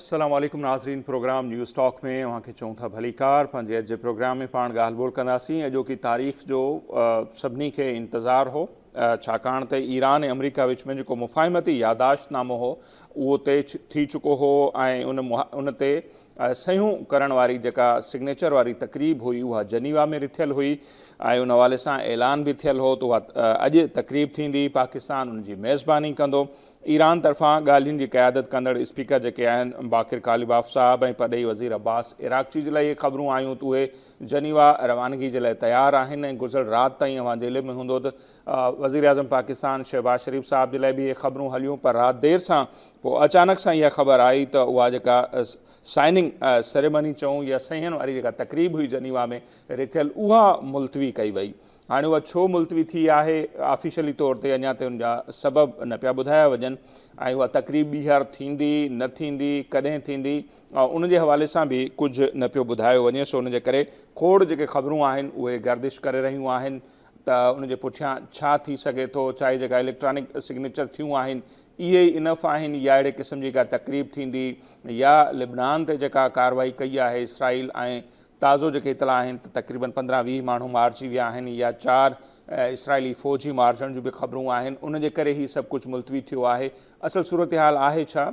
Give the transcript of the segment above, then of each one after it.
अस्सलाम वालेकुम नाज़रीन। प्रोग्राम न्यूज़ टॉक में वहाँ के चौथा भलीकार पंहिंजे अॼु जे प्रोग्राम में पाण ॻाल्हि ॿोल कंदासीं अॼो की तारीख़ जो सभिनी खे इंतज़ारु हो, छाकाणि त ईरान ऐं अमरीका विच में जेको मुफ़ाहिमती यादाश्तनामो हो उहो तय थी चुको हो ऐं उन ते सयूं करण वारी जेका सिग्नेचर वारी तक़रीब हुई उहा जनीवा में रिथियल हुई ऐं उन हवाले सां ऐलान बि थियल हो त उहा अॼु तक़रीब थींदी। पाकिस्तान उन जी मेज़बानी कंदो। ईरान तरफ़ां ॻाल्हियुनि जी क़यादत कंदड़ स्पीकर जेके आहिनि बाकिर कालिबाफ साहब ऐं परॾेही वज़ीर अब्बास इराक़ची जे लाइ इहे ख़बरूं आयूं त उहे जनीवा रवानगी जे लाइ तयारु आहिनि ऐं गुज़िर राति ताईं अव्हांजे इल्म में हूंदो त वज़ीर आज़म पाकिस्तान शहबाज शरीफ़ साहब जे लाइ बि इहे ख़बरूं हलियूं, पर राति देरि सां पोइ अचानक सां इहा ख़बर आई त उहा जेका साइनिंग सेरेमनी चऊं या सहीहनि वारी जेका तक़रीब हुई जनीवा में रिथियल उहा मुलतवी कई वई। हाणे उहा छो मुलतवी थी आहे ऑफिशियली तौर ते अञा ताईं उनजा सबब न पिया ॿुधाया वञनि ऐं उहा तक़रीब ॿीहर थींदी न थींदी कॾहिं थींदी उन जे हवाले सां बि कुझु न पियो ॿुधायो वञे। सो उन जे करे खोड़ जेके ख़बरूं आहिनि उहे गर्दिश करे रहियूं आहिनि त उन जे पुठियां छा थी सघे थो, चाहे जेका इलेक्ट्रॉनिक सिग्नेचर थियूं आहिनि इहे ई इनफ आहिनि या अहिड़े क़िस्म जी का तक़रीब थींदी या लिबनान ते जेका कार्रवाई कई आहे इसराइल ऐं ताज़ो जेके इतला आहिनि त तक़रीबन 15-20 माण्हू मारिजी विया आहिनि या 4 इसराइली फ़ौजी मारजण जूं बि ख़बरूं आहिनि। उन जे करे ई सभु कुझु मुलतवी थियो आहे। असल सूरत हाल आहे छा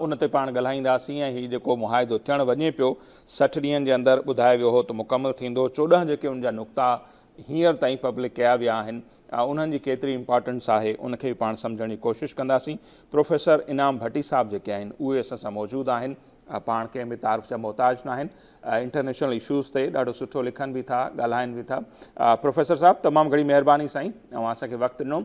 उन ते पाण ॻाल्हाईंदासीं ऐं हीउ जेको मुआहिदो थियणु वञे पियो 60 ॾींहंनि जे अंदरि ॿुधायो वियो हो त मुकमल थींदो। 14 जेके उन जा नुक़्ता हींअर ताईं पब्लिक कया विया आहिनि उन्हनि जी केतिरी इंपॉर्टेंस आहे उनखे बि पाण सम्झण जी कोशिशि कंदासीं। प्रोफेसर इनाम भट्टी साहब जेके आहिनि उहे असां सां मौजूदु आहिनि, पाण कंहिं बि तारीफ़ जा मोहताज न आहिनि, इंटरनेशनल इशूज़ ते ॾाढो सुठो लिखनि बि था ॻाल्हाइनि बि था। प्रोफेसर साहब तमामु घणी महिरबानी साईं, ऐं असांखे वक़्तु ॾिनो।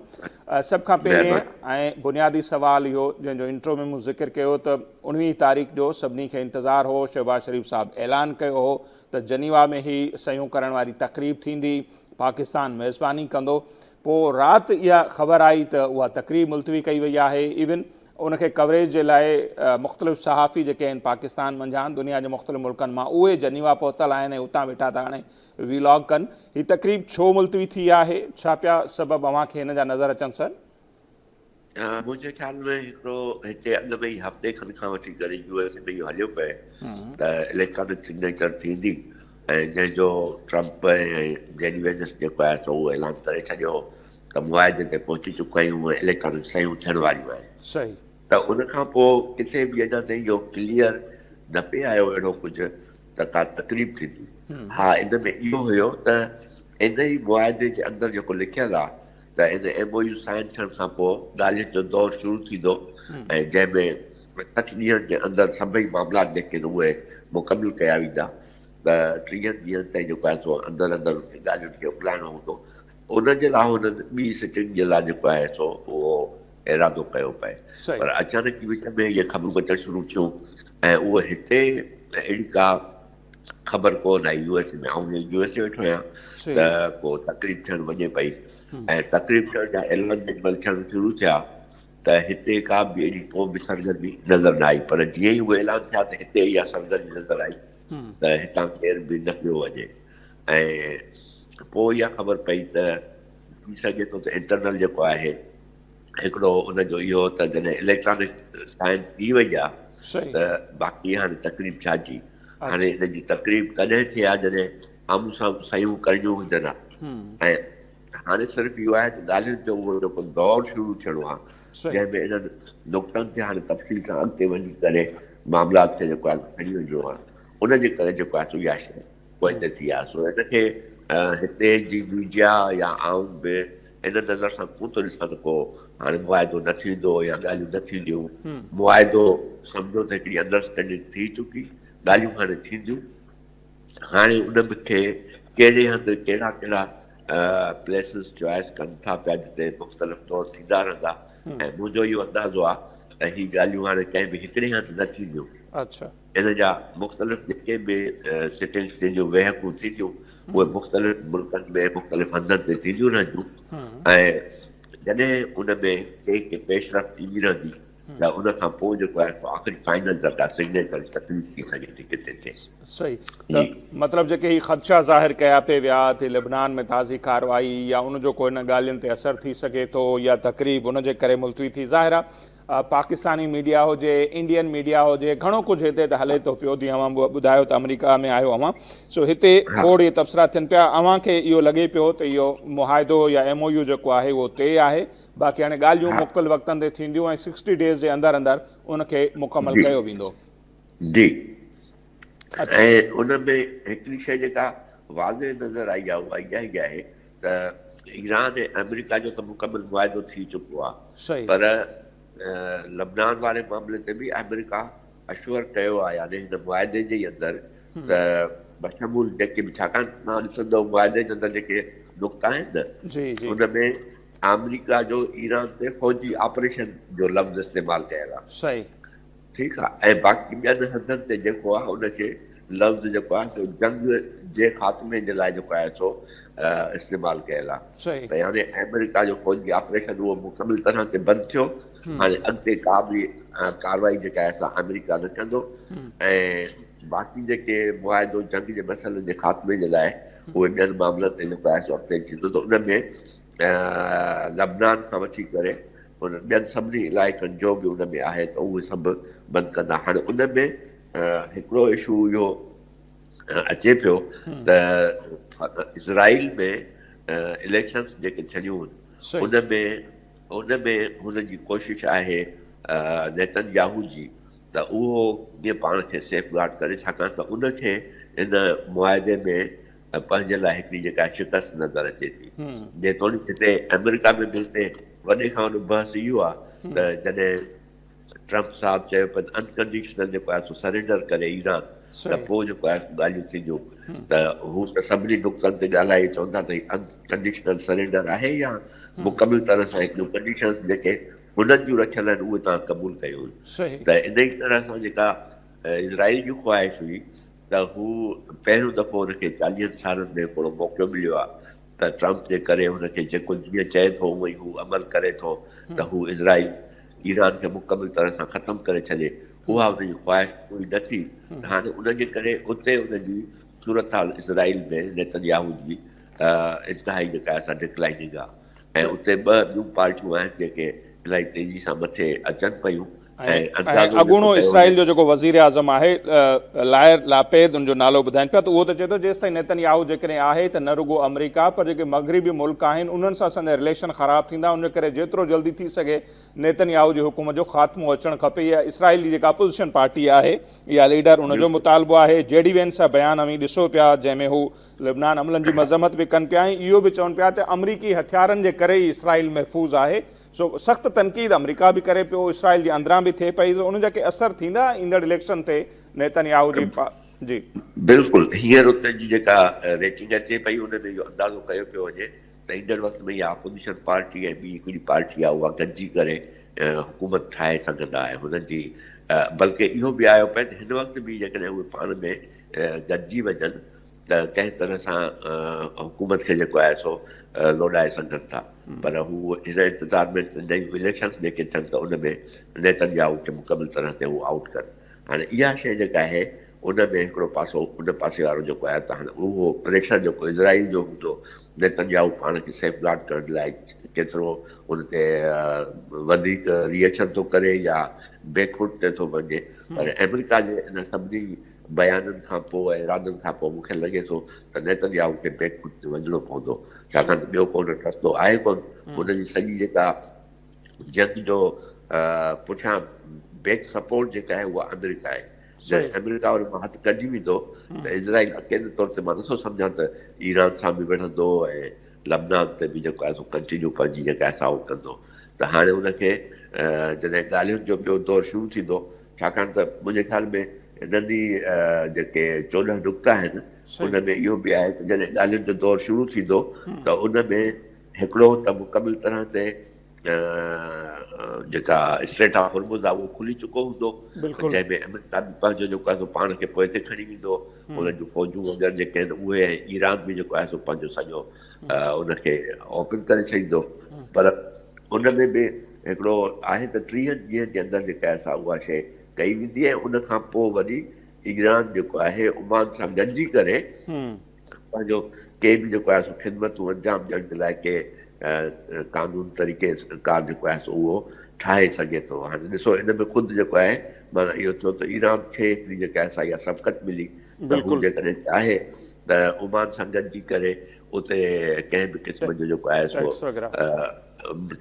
सभ खां पहिरियों ऐं बुनियादी सुवाल इहो जंहिंजो इंट्रो में मूं ज़िक्र कयो त 19 तारीख़ जो सभिनी खे इंतज़ारु हो, शहबाज शरीफ़ साहब ऐलान कयो हो त जनीवा में ई सयूं करण वारी तक़रीब थींदी, पाकिस्तान मेज़बानी कंदो। पोइ राति इहा ख़बर आई त उहा तक़रीब मुलतवी कई वई आहे। इवन उनखे कवरेज जे लाइ मुख़्तलिफ़ सहाफ़ी जेके आहिनि पाकिस्तान मंझां दुनिया जे मुख़्तलिफ़ मुल्कनि मां उहे जनीवा पहुतल आहिनि ऐं उतां वेठा था हाणे वीलॉग कनि। हीअ तक़रीब छो मुलतवी थी आहे, छा पिया सबब अव्हांखे हिन जा नज़र अचनि सर? मुंहिंजे ख्याल में हिकिड़ो हिते अॻु में ई हफ़्ते खनि खां वठी करे यूएस में इहो हलियो पए त इलेक्ट्रॉनिक सिग्नेचर थींदी ऐं जंहिंजो ट्रम्प ऐं जेडी वेंस जेको आहे सो उहो ऐलान करे छॾियो त मुआहिदे ते पहुची चुका आहियूं, इलेक्ट्रॉनिक शयूं थियण वारियूं आहिनि। सही। त उनखां पोइ किथे बि अञा ताईं इहो क्लियर न पे आयो अहिड़ो कुझु त का तक़रीब थींदी। हा, इन में इहो हुयो त इन ई मुआहिदे जे अंदरि जेको लिखियलु आहे त इन MOU साइन थियण खां पोइ ॻाल्हियुनि जो दौरु शुरू थींदो ऐं जंहिंमें 60 ॾींहंनि जे अंदरि सभई मामला जेके आहिनि उहे मुकमिल कया वेंदा त 30 ॾींहंनि ताईं जेको आहे सो अंदरि ॻाल्हियुनि खे उबलाइणो हूंदो। उनजे लाइ हुननि ॿी सिटिंग जे लाइ जेको आहे सो उहो इरादो कयो पए, पर अचानक विच में इहे ख़बरूं अचणु शुरू थियूं ऐं उहो हिते अहिड़ी का ख़बर कोन आई यूएस में। ऐं यूएस वेठो आहियां त को तक़रीब थियणु वञे पई ऐं तक़रीब थियण जा ऐलान थियणु शुरू थिया त हिते का बि अहिड़ी को बि सरगर्मी नज़र न आई, पर जीअं ई उहे ऐलान थिया त हिते इहा सरगर्मी नज़र आई त हितां केरु बि न पियो वञे। ऐं पोइ इहा ख़बर पई त थी सघे थो त इंटरनल जेको आहे हिकिड़ो उनजो इहो त जॾहिं इलेक्ट्रॉनिक साइन थी वई आहे त बाक़ी हाणे तक़रीब छा जी। हाणे हिनजी तक़रीब कॾहिं थिए आहे जॾहिं आम्हूं साम्हूं सयूं करणियूं हुजनि ऐं हाणे सिर्फ़ु इहो आहे त ॻाल्हियुनि जो उहो जेको दौरु शुरू थियणो आहे जंहिंमें इन्हनि नुक़्तनि ते हाणे तफ़सील सां अॻिते वञी करे मामलात खे जेको आहे खणी वञिणो आहे, उनजे करे जेको आहे सो इहा शइ पोइ हिते थी आहे। सो हिनखे हिते जी मीडिया या आऊं बि इन नज़र सां कोन थो ॾिसां त को हाणे मुआहिदो न थींदो या ॻाल्हियूं न थींदियूं। मुआहिदो सम्झो त हिकिड़ी अंडरस्टैंडिंग थी चुकी, ॻाल्हियूं हाणे थींदियूं। हाणे उन खे कहिड़े हंधि कहिड़ा कहिड़ा प्लेसिस चॉइस कनि था पिया जिते मुख़्तलिफ़ दौर थींदा रहंदा ऐं मुंहिंजो इहो अंदाज़ो आहे त हीअ ॻाल्हियूं हाणे कंहिं बि हिकिड़े हंधि न थींदियूं। इन जा मुख़्तलिफ़ जेके बि सिटिंग्स जंहिंजूं वेहकूं थींदियूं उहे मुख़्तलिफ़ मुल्कनि में मुख़्तलिफ़ हंधनि ते थींदियूं रहंदियूं ऐं जॾहिं उन में के पेशरफ़्त ईंदी रहंदी त उन खां पोइ जेको आहे आख़िरी फाइनल जेका सिग्नेचर तकलीफ़ थी सघे थी किथे थिए। सही। त मतिलबु जेके ही ख़दशा ज़ाहिर कया पे विया त लिबनान में ताज़ी कार्रवाई या उनजो को इन ॻाल्हियुनि ते असरु थी सघे थो या तक़रीब उनजे करे मुलतवी थी, ज़ाहिर आहे पाकिस्तानी मीडिया हुजे, इंडियन मीडिया हुजे, घणो कुझु हिते त हले थो पियो। जीअं अवां ॿुधायो त अमेरिका में आयो अवां, सो हिते खोड़ इहे तबसरा थियनि पिया। अव्हांखे इहो लॻे पियो त इहो मुआहिदो या MOU जेको आहे उहो तय आहे, बाक़ी हाणे ॻाल्हियूं मुख़्तलिफ़ वक़्तनि ते थींदियूं ऐं 60 डेज़ जे अंदरि अंदरि उनखे मुकमल कयो वेंदो। जी, ऐं उन में हिकिड़ी शइ जेका वाज़े नज़र आई आहे उहा इहा ई आहे त ईरान ऐं अमेरिका जो त मुकमल मुआइदो थी चुको आहे, पर लबनान वारे मामले ते बि अमेरिका अश्योर कयो आहे, यानी हिन मुआइदे जे अंदरि त बशमूल जेके बि, छाकाणि तव्हां ॾिसंदव मुआइदे जे अंदरि जेके नुक़्ता आहिनि न, उन में अमेरिका जो ईरान ते फ़ौजी ऑपरेशन जो लफ़्ज़ इस्तेमालु कयल आहे। ठीकु आहे, ऐं बाक़ी ॿियनि हंधनि ते जेको आहे उनखे लफ़्ज़ जेको आहे सो जंग जे ख़ात्मे जे लाइ जेको आहे सो इस्तेमालु कयल आहे। त यानी अमेरिका जो फ़ौजी ऑपरेशन उहो मुकमल तरह ते बंदि थियो। हाणे अॻिते का बि कार्रवाई जेका आहे असां अमेरिका न कंदो, ऐं बाक़ी जेके मुआइदो जंग जे मसइलनि जे ख़ात्मे जे लाइ उहे ॿियनि मामलनि ते जेको आहे सो अॻिते थींदो, त उन में लबनान खां वठी करे उन ॿियनि सभिनी इलाइक़नि जो बि उन में आहे त उहे सभु बंदि कंदा। हाणे उन में हिकिड़ो इशू इहो अचे पियो त इज़राइल में इलेक्शन्स जेके थियणियूं आहिनि उन में हुनजी कोशिशि आहे नेतन्याहू जी त उहो कीअं पाण खे सेफ गार्ड करे, छाकाणि त उनखे इन मुआइदे में पंहिंजे लाइ हिकिड़ी जेका शिकस्त नज़र अचे थी। जेतोणीकि हिते अमेरिका में बि हिते वॾे खां वॾो बहस इहो आहे त जॾहिं ट्रम्प साहिबु चयो पियो त अनकंडीशनल जेको आहे सो सरेंडर करे ईरान, त पोइ जेको आहे ॻाल्हियूं थींदियूं। त हू त सभिनी नुक़्तनि ते ॻाल्हाए चवंदा त अनकंडीशनल सरेंडर आहे या मुकमिल तरह सां हिकिड़ियूं कंडीशन्स जेके हुननि जूं रखियल आहिनि उहे तव्हां क़बूल कयूं। त इन ई तरह सां जेका इज़राइल जी ख़्वाहिश हुई त हू पहिरियों दफ़ो हुनखे 40 सालनि में हिकिड़ो मौक़ो मिलियो आहे त ट्रम्प जे करे हुनखे जेको जीअं चए थो उहो ई हू अमल करे थो त हू इज़राइल ईरान खे मुकमिल तरह सां ख़तमु करे छॾे, उहा हुनजी ख़्वाहिश पूरी न थी। हाणे उनजे करे उते उनजी सूरत हाल इज़राइल में नेतन्याहू जी इंतिहाई जेका असां डिक्लाइनिंग आहे, ऐं उते ॿ ॿियूं पार्टियूं आहिनि जेके इलाही तेज़ी सां मथे अचनि पियूं। अॻूणो इसराइल जो जेको वज़ीर आज़म आहे लायर लापेद उनजो नालो ॿुधाइनि पिया, त उहो त चए थो जेसि ताईं नेतन्याहू जेकॾहिं आहे त न रुॻो अमेरिका पर जेके मग़रिबी मुल्क आहिनि उन्हनि सां असांजा रिलेशन ख़राब थींदा, उन करे जेतिरो जल्दी थी सघे नेतन्याहू जी हुकूमत जो ख़ात्मो अचणु खपे। इहा इसराइल जी जेका अपोज़िशन पार्टी आहे इहा लीडर उनजो मुतालबो आहे। JD Vance सां बयान अमी ॾिसो पिया जंहिंमें हू लिबनान अमलनि जी मज़म्मत बि कनि पिया, ऐं इहो बि चवनि पिया त अमरीकी हथियारनि जे करे ई इसराइल महफ़ूज़ आहे। सो सख़्तु तनक़ीद अमेरिका बि करे पियो, इसराइल जे अंदरां बि थिए पई, त उन जा के असर थींदा ईंदड़ इलेक्शन ते नेतन्याहू जी जी बिल्कुलु। हींअर उते जी जेका रेटिंग अचे पई उन में इहो अंदाज़ो कयो पियो वञे त ईंदड़ वक़्त में इहा अपोज़िशन पार्टी ऐं ॿी हिकिड़ी पार्टी आहे उहा गॾिजी करे हुकूमत ठाहे सघंदा ऐं हुननि जी बल्कि इहो बि आयो पए त हिन वक़्तु बि जेकॾहिं उहे पाण में गॾिजी वञनि त कंहिं तरह सां हुकूमत खे जेको आहे सो लोॾाए सघनि था, पर हू हिन इंतज़ार में नयूं इलेक्शन्स जेके थियनि त उन में नेतन्याहू खे मुकमिल तरह ते हू आउट कनि। हाणे इहा शइ जेका आहे उन में हिकिड़ो पासो उन पासे वारो जेको आहे त हाणे उहो प्रेशर जेको इज़राइल जो हूंदो नेतन्याहू पाण खे सेफ गार्ड करण लाइ केतिरो उन ते वधीक रिएक्शन थो करे या बैकफुट ते थो वञे, पर अमेरिका जे इन सभिनी बयाननि खां पोइ ऐं इरादनि खां पोइ मूंखे लॻे थो त नेतन्याहू खे बैकफुट ते वञिणो पवंदो, छाकाणि ॿियो को रस्तो आहे कोन। हुनजी सॼी जेका जंग जो पुठियां बैक सपोर्ट जेका आहे उहा अमेरिका आहे। जॾहिं अमेरिका वरी मां हथु कढी वेंदो त इज़राइल अकेले तौर ते मां नथो सम्झां त ईरान सां बि विढ़ंदो ऐं लबनान ते बि जेको आहे सो कंटिन्यू पंहिंजी जेका आहे साउ कंदो। त हाणे उनखे जॾहिं ॻाल्हियुनि जो ॿियो दौरु शुरू थींदो, छाकाणि त मुंहिंजे ख़्याल में हिननि जेके 14 नुक़्ता आहिनि उन में इहो बि आहे त जॾहिं ॻाल्हियुनि जो दौरु शुरू थींदो त उन में हिकिड़ो त मुकमिल तरह ते जेका स्ट्रेट ऑफ हॉर्मुज़ आहे उहो खुली चुको हूंदो, जंहिंमें अमेरिका बि पंहिंजो जेको आहे सो पाण खे पोइ ते खणी वेंदो, उन्हनि जूं फ़ौजूं वग़ैरह जेके आहिनि उहे ईरान बि जेको आहे सो पंहिंजो सॼो उनखे ओपन करे छॾींदो। पर उन में बि हिकिड़ो आहे त 30 ॾींहंनि जे अंदरि जेका आहे सा उहा शइ कई वेंदी ऐं उन खां पोइ वरी ईरान जेको आहे ओमान सां गॾिजी करे पंहिंजो के बि जेको आहे सो ख़िदमतूं अंजाम ॾियण जे लाइ के कानून तरीक़े कार जेको आहे सो उहो ठाहे सघे थो। हाणे ॾिसो इन में ख़ुदि जेको आहे माना इहो थियो त ईरान खे हिकिड़ी जेका आहे इहा सबक़त मिली त हू बिल्कुलु जेकॾहिं चाहे त ओमान सां गॾिजी करे उते कंहिं बि क़िस्म जो जेको आहे सो टैक्स वग़ैरह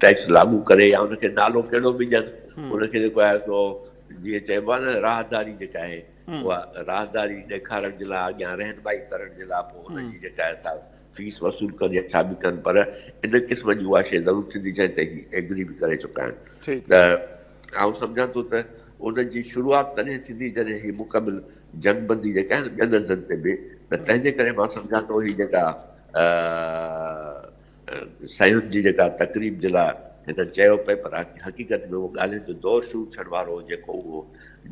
टैक्स लागू करे या उनखे नालो कहिड़ो बि ॾियनि उनखे जेको आहे सो जीअं चइबो आहे न राहदारी जेका आहे उहा राहदारी ॾेखारण जे लाइ अॻियां रहनुमाई करण जे लाइ पोइ उनजी जेका आहे सा फीस वसूल कनि या छा बि कनि पर इन क़िस्म जी उहा शइ ज़रूरु थींदी जंहिं ते एग्री बि करे चुका आहिनि त आउं सम्झां थो त उनजी शुरूआति तॾहिं थींदी जॾहिं हीअ मुकमिल जंगबंदी जेका आहे न ॿियनि हंधनि ते बि त तंहिंजे करे मां सम्झां थो हीअ जेका सयुनि जी जेका तक़रीब जे लाइ हिन चयो पए पर हक़ीक़त में उहो ॻाल्हियुनि जो दौरु शुरू थियण वारो जेको उहो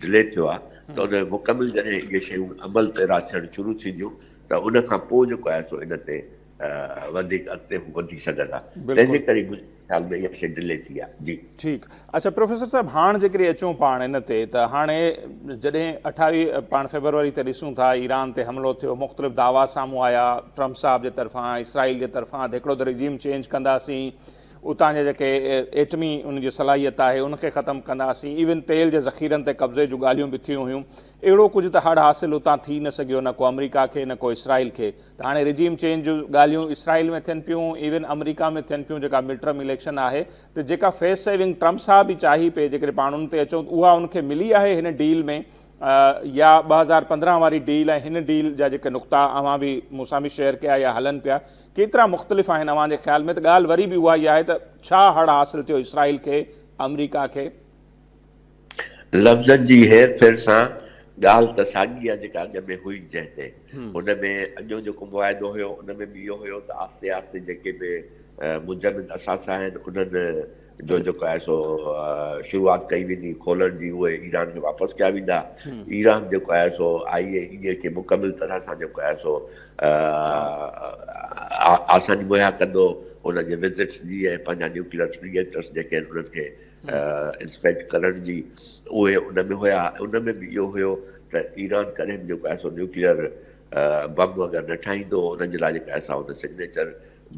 डिले थियो आहे त उन मुकमिल जॾहिं इहे शयूं अमल पैरा थियणु शुरू थींदियूं त उन खां पोइ जेको आहे सो इन ते वधीक अॻिते हू वधी सघंदा तंहिंजे करे मुंहिंजे ख़्याल में इहा शइ डिले थी आहे जी ठीकु अच्छा प्रोफेसर साहिबु हाणे जेकॾहिं अचूं पाण इन ते त हाणे जॾहिं 28 पाण फेबरवरी ते ॾिसूं था ईरान ते हमिलो थियो मुख़्तलिफ़ दावा साम्हूं आया ट्रम्प साहिब जे तरफ़ां इसराइल जे तरफ़ां त हिकिड़ो त रिजीम चेंज कंदासीं उतां जे जेके एटमी उनजी सलाहियत आहे उनखे ख़तमु कंदासीं इवन तेल जे ज़ख़ीरनि ते कब्ज़े जूं ॻाल्हियूं बि थियूं हुयूं अहिड़ो कुझु त हड़ हासिलु उतां थी न सघियो न को अमेरिका खे न को इसराइल खे त हाणे रिजीम चेंज जूं ॻाल्हियूं इसराइल में थियनि पियूं इवन अमेरिका में थियनि पियूं जेका मिड टर्म इलेक्शन आहे त जेका फेस सेविंग ट्रम्प साहिब बि चाही पिए जेकॾहिं पाण उन ते अचूं उहा उनखे मिली आहे हिन डील में या 2015 वारी डील ऐं हिन डील जा जेके नुक़्ता अव्हां बि मूंसां बि शेयर कया या हलनि पिया केतिरा मुख़्तलिफ़ आहिनि अव्हांजे ख़्याल में त ॻाल्हि वरी बि उहा ई आहे त छा हड़ हासिलु थियो इसराइल खे अमेरिका खे लफ़्ज़नि जी हेर फेर सां ॻाल्हि त साॻी आहे जेका अॻ में हुई जंहिं ते हुन में अॻियो जेको मुआदो हुयो उन में बि इहो हुयो त आहिस्ते आहिस्ते जेके बि मुंजमिद असास आहिनि उन्हनि जो जेको आहे सो शुरूआति कई वेंदी खोलण जी उहे ईरान खे वापसि कया वेंदा ईरान जेको आहे सो IAEA खे मुकमिल तरह सां जेको आहे सो आसानी मुहैया कंदो उनजे विज़िट्स जी ऐं पंहिंजा न्यूक्लियर रिएक्टर्स जेके आहिनि उन्हनि खे इंस्पेक्ट करण जी उहे उन में हुया उन में बि इहो हुयो त ईरान कॾहिं बि जेको आहे सो न्यूक्लियर बम अगरि न ठाहींदो उनजे लाइ जेका असां उन सिग्नेचर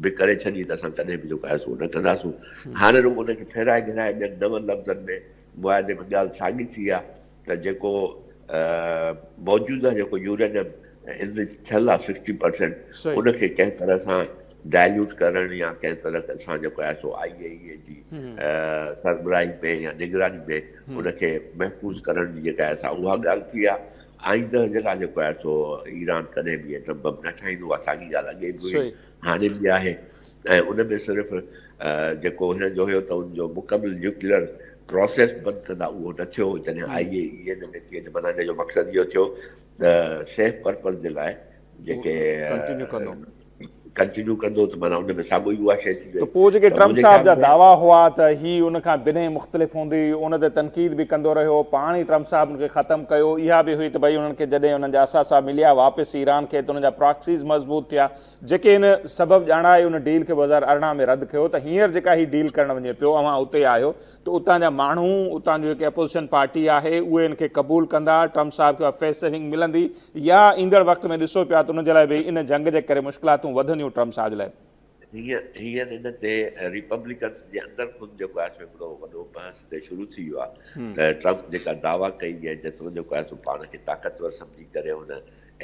बि करे छॾी त असां कॾहिं बि जेको आहे सो न कंदासूं हाणे रुॻो उनखे फेराए घिराए ॿियनि नवनि लफ़्ज़नि में मुआदे में ॻाल्हि साॻी थी आहे त जेको मौजूदा जेको यूरेनियम इनरिच थियल आहे 60% उनखे कंहिं तरह सां डायल्यूट करणु या कंहिं तरह सां जेको आहे सो IAEA जी सरबराही में या निगरानी में उनखे महफ़ूज़ करण जी जेका आहे सा उहा ॻाल्हि थी आहे आईंदह जे लाइ जेको आहे सो ईरान कॾहिं बि एटम बम न ठाहींदो आहे साॻी ॻाल्हि अॻे बि हुई हाणे बि आहे ऐं उन में सिर्फ़ु जेको हिन जो हुयो त उनजो मुकमिल न्यूक्लियर प्रोसेस बंदि कंदा उहो न थियो जॾहिं IAEA में थी अचे माना हिन जो मक़सदु इहो थियो त सेफ पर्पज़ जे लाइ जेके कंटिन्यू कंदो त माना उन में साॻियो ई उहा शइ थी वई त पोइ जेके ट्रम्प साहिब जा दावा हुआ त हीअ उन खां बिना मुख़्तलिफ़ हूंदी उन ते तनक़ीद बि कंदो रहियो पाण ई ट्रम्प साहिब उनखे ख़तमु कयो इहा बि हुई त भई उन्हनि खे जॾहिं उन्हनि जा असासा मिलिया वापसि ईरान खे त उन जा प्रॉक्सीज़ मज़बूत थिया जेके इन सबबु ॼाणाए उन डील खे 2018 में रद्द कयो त हींअर जेका हीअ डील करणु वञे पियो अव्हां उते आहियो त उतां जा माण्हू उतां जो जेके अपोज़िशन पार्टी आहे उहे इनखे क़बूल कंदा ट्रम्प साहिब खे फेस सेविंग मिलंदी या ईंदड़ वक़्त में ॾिसो पिया त उनजे लाइ बि इन जंग जे करे मुश्किलातूं वधंदियूं ट्रम्प साहिब जे लाइ हींअर हिन ते रिपब्लिकन्स जे अंदरि ख़ुदि जेको आहे सो हिकिड़ो वॾो बहस ते शुरू थी वियो आहे त ट्रम्प जेका दावा कई आहे जेतिरो जेको आहे सो पाण खे ताक़तवर सम्झी करे हुन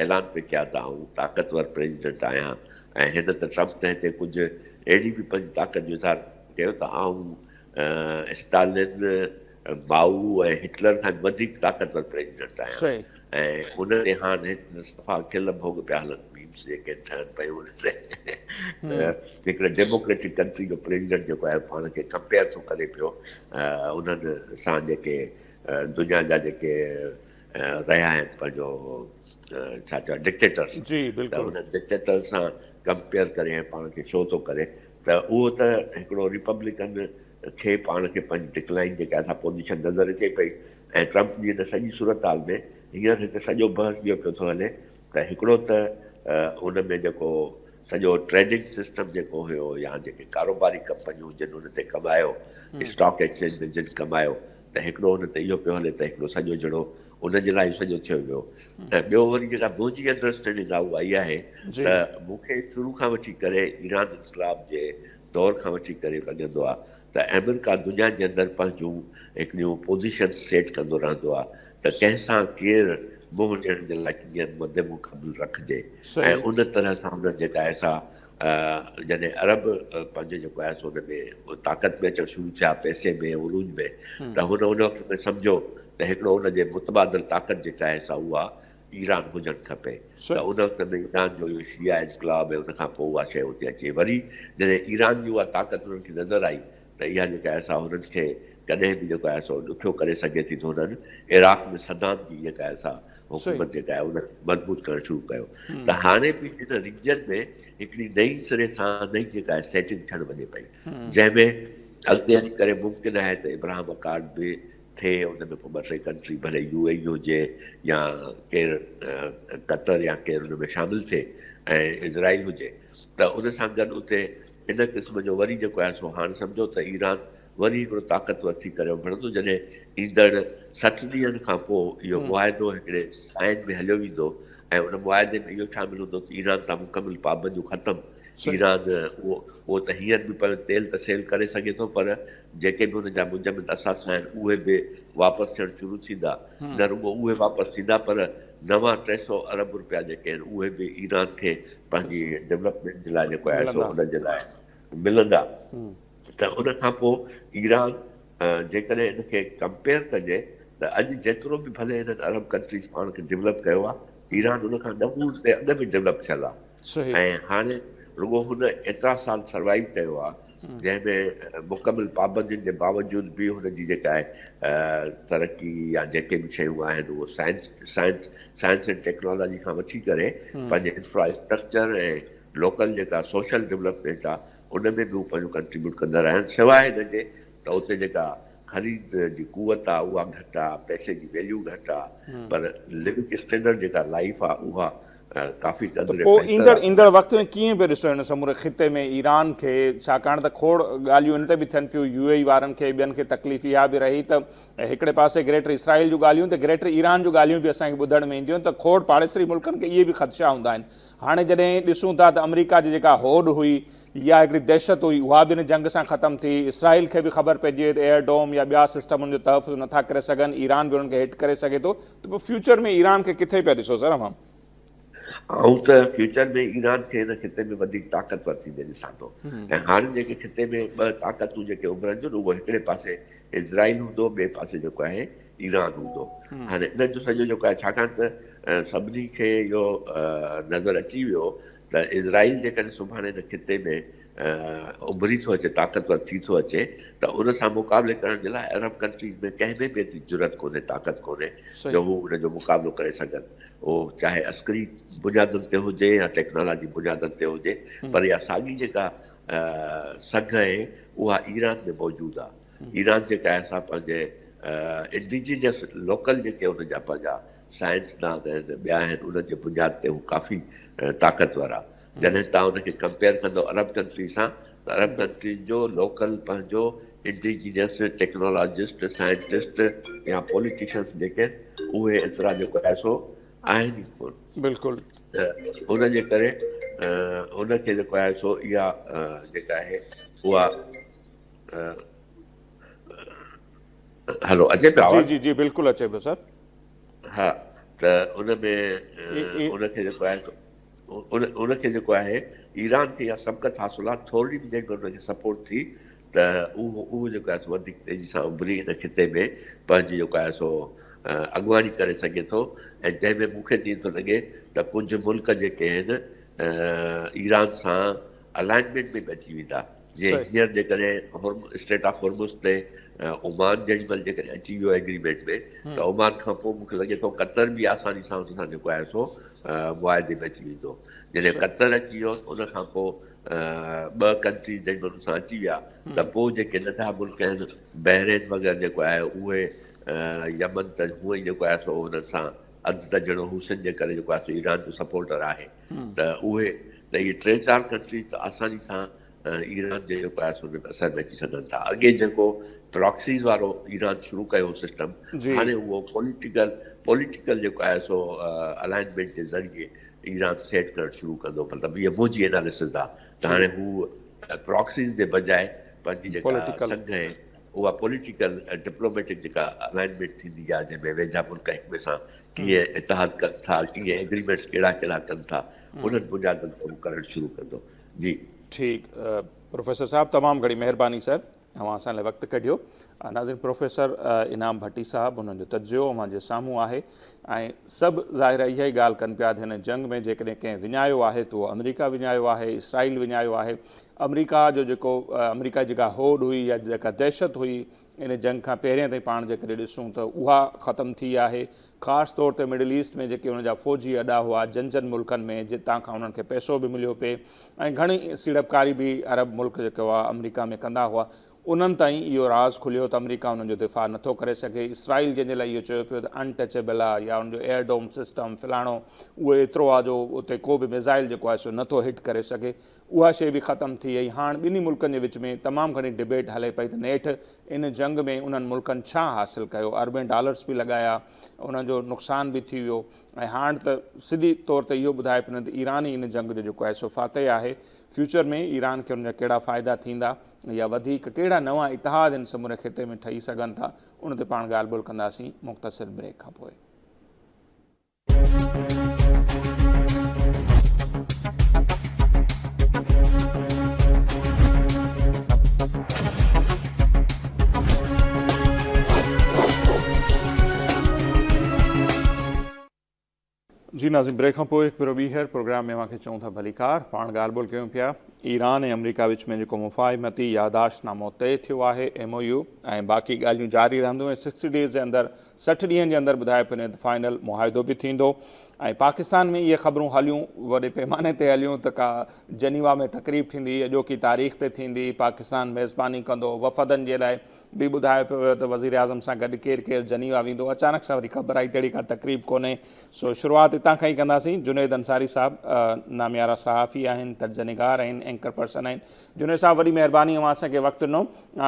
ऐलान पे कया त आऊं ताक़तवर प्रेसिडेंट आहियां ऐं हिन त ट्रम्प ते हिते कुझु अहिड़ी बि पंहिंजी ताक़त जो इज़हार कयो त आऊं स्टालिन माऊ ऐं हिटलर खां वधीक ताक़तवर प्रेसिडेंट आहियां ऐं उन ते हाणे सफ़ा खिल भोग पिया हलनि मीम्स जेके ठहनि पियूं उन ते हिकिड़े डेमोक्रेटिक कंट्री जो प्रेसिडेंट जेको आहे पाण खे कंपेयर थो करे पियो उन्हनि सां जेके दुनिया जा जेके रहिया आहिनि पंहिंजो छा चइबो डिक्टेटर्स त उन डिक्टेटर सां कंपेयर करे ऐं पाण खे शो थो करे त उहो त हिकिड़ो रिपब्लिकन खे पाण खे पंहिंजी डिक्लाइन जेका असां पोज़ीशन नज़र अचे पई ऐं ट्रम्प जी हिन सॼी सूरत हाल में हींअर हिते सॼो बहस इहो पियो थो हले त हिकिड़ो त उन में जेको सॼो ट्रेडिंग सिस्टम जेको हुयो या जेके कारोबारी कंपनियूं जिन उन ते कमायो स्टॉक एक्सचेंज में जिन कमायो त हिकिड़ो उन ते इहो पियो हले त हिकिड़ो सॼो जहिड़ो उनजे लाइ सॼो थियो वियो ऐं ॿियो वरी जेका मुंहिंजी अंडरस्टैंडिंग आहे उहा इहा आहे त मूंखे शुरू खां वठी करे ईरान इन्क़लाब जे दौर खां वठी करे लॻंदो आहे त अमेरिका दुनिया जे अंदरि पंहिंजूं हिकिड़ियूं पोज़ीशन सेट कंदो रहंदो आहे त कंहिंसां केरु मुंहुं ॾियण जे लाइ कीअं मदे मुक़ाबिल रखिजे ऐं सही उन तरह सां हुन जेका आहे सा जॾहिं अरब पंहिंजो जेको आहे सो हुन में ताक़त में अचणु शुरू थिया पैसे में उरूज में त हुन वक़्त में सम्झो त हिकिड़ो हुनजे मुतबादिल ताक़त जेका आहे सा उहा ईरान हुजणु खपे त उन वक़्त में ईरान जो इहो शिया इनकलाब ऐं उनखां पोइ उहा शइ उते अचे वरी जॾहिं ईरान जी उहा ताक़त हुननि खे नज़र आई त इहा जेका आहे सा हुननि खे कॾहिं बि जेको आहे सो ॾुखियो करे सघे थी त हुननि इराक में सदाम जी जेका आहे सा हुकूमत जेका आहे उन मज़बूत करणु शुरू कयो त हाणे बि हिन रीजन में हिकिड़ी नई सिरे सां नई जेका आहे सेटिंग थियणु वञे पई जंहिंमें अॻिते हली करे मुमकिन आहे त इब्राहिम अकार्ड बि थिए उन में पोइ 2-3 कंट्री भले UAE हुजे या केरु कतर या केरु हुन में शामिलु थिए ऐं इज़राइल हुजे त उन सां गॾु उते इन क़िस्म जो वरी जेको आहे सो हाणे सम्झो त ईरान वरी हिकिड़ो ताक़तवर थी करे उभरंदो जॾहिं ईंदड़ 60 ॾींहंनि खां पोइ इहो मुआइदो हिकिड़े साइन में हलियो वेंदो ऐं उन मुआइदे में इहो शामिलु हूंदो त ईरान तां मुकमिल पाबंदियूं ख़तमु ईरान उहो त हींअर बि पर तेल त सेल करे सघे थो पर जेके बि हुनजा मुंजमिद असास आहिनि उहे बि वापसि थियणु शुरू थींदा न रुॻो उहे वापसि थींदा पर नवां 300 अरब रुपया जेके आहिनि उहे बि ईरान खे पंहिंजी डेवलपमेंट जे लाइ जेको आहे सो हुनजे लाइ मिलंदा त उन खां पोइ ईरान जेकॾहिं इनखे कंपेयर कजे त अॼु जेतिरो बि भले हिननि अरब कंट्रीज़ पाण खे डेवलप कयो आहे ईरान उन खां 9 ते अॻु में डेवलप थियल आहे ऐं हाणे रुॻो हुन एतिरा साल सर्वाइव कयो आहे जंहिंमें मुकमिल पाबंदियुनि जे बावजूदि बि हुनजी जेका आहे तरक़ी या जेके बि शयूं आहिनि उहो साइंस एंड टेक्नोलॉजी खां वठी करे पंहिंजे इंफ्रास्ट्रक्चर ऐं लोकल जेका सोशल डेवलपमेंट आहे उन में बि हू पंहिंजो कंट्रीब्यूट कंदा रहिया आहिनि सवाइ हिनजे त उते जेका ख़रीद जी कुवत आहे उहा घटि आहे पैसे जी वैल्यू घटि आहे पर लिविंग स्टैंडर्ड जेका लाइफ आहे उहा काफ़ी ईंदड़ वक़्त में कीअं पियो ॾिसो हिन समूरे ख़िते में ईरान खे छाकाणि त खोड़ ॻाल्हियूं इन ते बि थियनि पियूं UAE वारनि खे ॿियनि खे तकलीफ़ इहा बि रही त हिकिड़े पासे ग्रेटर इसराइल जूं ॻाल्हियूं त ग्रेटर ईरान जूं ॻाल्हियूं बि असांखे ॿुधण में ईंदियूं आहिनि त खोड़ पाड़ेसरी मुल्कनि खे इहे बि ख़दशा हूंदा आहिनि हाणे जॾहिं ॾिसूं था त अमेरिका जी जेका होड़ हुई या हिकिड़ी दहशत हुई उहा बि हिन जंग सां ख़तमु थी इसराइल खे बि ख़बर पइजी त एयरडोम या ॿिया सिस्टम हुनजो तहफ़ुज़ नथा करे सघनि ईरान बि हुननि खे हिट करे सघे थो त पोइ फ्यूचर में ईरान खे किथे पिया ॾिसो सर मां ऐं त फ्यूचर में ईरान खे हिन खिते में वधीक ताक़तवर थींदे ॾिसां थो ऐं हाणे जेके खिते में 2 ताक़तूं जेके उभरनि थियूं उहो हिकिड़े पासे इज़राइल हूंदो ॿिए पासे जेको आहे ईरान हूंदो हाणे इन जो सॼो जेको आहे छाकाणि त सभिनी खे इहो नज़र अची वियो त इज़राइल जेकॾहिं सुभाणे हिन खिते में उभरी थो अचे ताक़तवर थी थो अचे त उन सां मुक़ाबले करण जे लाइ अरब कंट्रीज़ में कंहिंमें बि एतिरी ज़रूरत कोन्हे ताक़त कोन्हे जो हू उनजो मुक़ाबिलो करे सघनि उहो चाहे अस्करी बुनियादुनि ते हुजे या टेक्नोलॉजी बुनियादुनि ते हुजे पर इहा साॻी जेका सघ आहे उहा ईरान में मौजूदु आहे ईरान जेका आहे असां पंहिंजे इंडिजीनियस लोकल जेके हुनजा पंहिंजा साइंसदान आहिनि ॿिया आहिनि उन्हनि जे बुनियाद ते हू काफ़ी ताक़तवर आहे जॾहिं तव्हां उनखे कंपेयर कंदो अरब कंट्री सां त अरब कंट्री जो लोकल पंहिंजो इंडिजीनियस टेक्नोलॉजिस्ट साइंटिस्ट या पॉलिटिशियंस जेके उहे एतिरा जेको आहे सो आहिनि ई कोन बिल्कुलु त उनजे करे उनखे जेको आहे सो इहा जेका आहे उहा हलो अचे पियो जी जी बिल्कुलु अचे पियो सर हा त उन में उनखे जेको आहे उनखे जेको आहे ईरान खे इहा सबक़त हासिलु आहे थोरी बि जेको उनखे सपोर्ट थी त उहो जेको आहे सो वधीक तेज़ी सां उभरी हिन खिते में पंहिंजी जेको आहे सो अॻुवानी करे सघे थो ऐं जंहिंमें मूंखे थी थो लॻे त कुझु मुल्क जेके आहिनि ईरान सां अलाइनमेंट में बि अची वेंदा जीअं हींअर जेकॾहिं स्टेट ऑफ होर्मुज़ ते ओमान जेॾी महिल जेकॾहिं अची वियो एग्रीमेंट में त ओमान खां पोइ मूंखे लॻे थो कतर बि आसानी सां हुन सां जेको आहे सो मुआइदे में अची वेंदो जॾहिं कतर अची वियो उन खां पोइ 2 कंट्रीज़ जेॾी महिल हुन सां अची विया त पोइ जेके नंढा मुल्क आहिनि बहरेन वग़ैरह जेको आहे उहे यमन त हूअं ई जेको आहे सो हुननि सां अधु त जहिड़ो हुसन जे करे जेको आहे सो ईरान जो सपोर्टर आहे त उहे त इहे 3-4 कंट्रीज़ त आसानी सां ईरान जे जेको आहे सो असर में अची सघनि था अॻे जेको प्रॉक्सीज़ वारो ईरान शुरू कयो सिस्टम हाणे उहो पॉलिटिकल जेको आहे सो अलाइनमेंट जे ज़रिए ईरान सेट करणु शुरू कंदो मतिलबु इहा मुंहिंजी एनालिसिस आहे त हाणे हू प्रॉक्सीज़ जे बजाए पंहिंजी जेका Political. संघ आहे उहा पॉलिटिकल ऐं डिप्लोमेटिक जेका अलाइनमेंट थींदी आहे जंहिंमें वेझा मुल्क हिक ॿिए सां कीअं इतिहाद कनि था, कीअं एग्रीमेंट्स कहिड़ा कहिड़ा कनि था, उन्हनि बुनियादनि ते कमु करणु शुरू कंदो। जी ठीकु प्रोफेसर साहब, तमामु घणी महिरबानी सर, तव्हां असां लाइ वक़्तु कढियो। नाज़रीन, प्रोफेसर इनाम भट्टी साहब, उन्हनि जो तजियो मुंहिंजे साम्हूं आहे ऐं सभु ज़ाहिर इहा ई ॻाल्हि कनि पिया त हिन जंग में जेकॾहिं कंहिं विञायो आहे त उहो अमेरिका विञायो आहे, इसराइल विञायो आहे। अमेरिका जो जेको अमेरिका जी जेका होड़ हुई या जेका दहशत हुई इन जंग खां पहिरियों ताईं पाण जेकॾहिं ॾिसूं त उहा ख़तमु थी आहे। ख़ासि तौर ते मिडल ईस्ट में जेके हुन जा फ़ौजी अॾा हुआ जन मुल्कनि में, जितां खां उन्हनि खे पैसो बि मिलियो पिए ऐं घणी सीड़पकारी बि अरब मुल्क जेको आहे अमेरिका में कंदा हुआ, उन्हनि ताईं इहो राज़ खुलियो त अमेरिका उन्हनि जो दिफ़ा नथो करे सघे। इसराइल जंहिंजे लाइ इहो चयो पियो त अनटचेबल आहे या उनजो एयरडोम सिस्टम फलाणो उहो एतिरो आहे जो उते को बि मिज़ाइल जेको आहे सो नथो हिट करे सघे, उहा शइ बि ख़तमु थी वई। हाणे ॿिन्ही मुल्कनि जे विच में तमामु घणी डिबेट हले पई त नेठि इन जंग में उन्हनि मुल्कनि छा हासिलु कयो, अरबें डॉलर्स बि लॻाया, उन्हनि जो नुक़सान बि थी वियो ऐं हाणे त सिधी तौर ते इहो ॿुधाए पियो त ईरान ई इन जंग जो जेको आहे सो फातह आहे। फ्यूचर में ईरान खे उनजा कहिड़ा फ़ाइदा थींदा या वधीक कहिड़ा नवां इतिहाद इन समूरे ख़िते में ठही सघनि था, उन ते पाण ॻाल्हि ॿोल कंदासीं मुख़्तसिर ब्रेक खां पोइ। जी नाज़रीन, ब्रेक खां पोइ हिकु भेरो ॿीहर प्रोग्राम में मूंखे चऊं था भलीकार, पाण ॻाल्हि ॿोल कयूं पिया ईरान ऐं अमेरिका विच में जेको मुफ़ाहिमती यादाश्तनामो तइ थियो आहे MOU ऐं बाक़ी ॻाल्हियूं जारी रहंदियूं ऐं 60 डेज़ जे अंदरि 60 ॾींहंनि जे अंदरि ॿुधाए पियो वञे त फाइनल मुआहिदो बि थींदो। ऐं पाकिस्तान में इहे ख़बरूं हलियूं, वॾे पैमाने ते हलियूं त का जनीवा में तक़रीब थींदी, अॼोकी तारीख़ ते थींदी, पाकिस्तान मेज़बानी कंदो, वफ़दनि जे लाइ बि ॿुधायो पियो वियो त वज़ीर आज़म सां गॾु केरु केरु जनीवा वेंदो। अचानक सां वरी ख़बर आई तहिड़ी का तक़रीब कोन्हे। सो शुरूआति हितां खां ई कंदासीं। जुनैद अंसारी साहब नामियारा सहाफ़ी आहिनि, तर्जनिगार आहिनि, एंकर पर्सन आहिनि। जुनैद साहब, वॾी महिरबानी, अवां असांखे वक़्तु ॾिनो।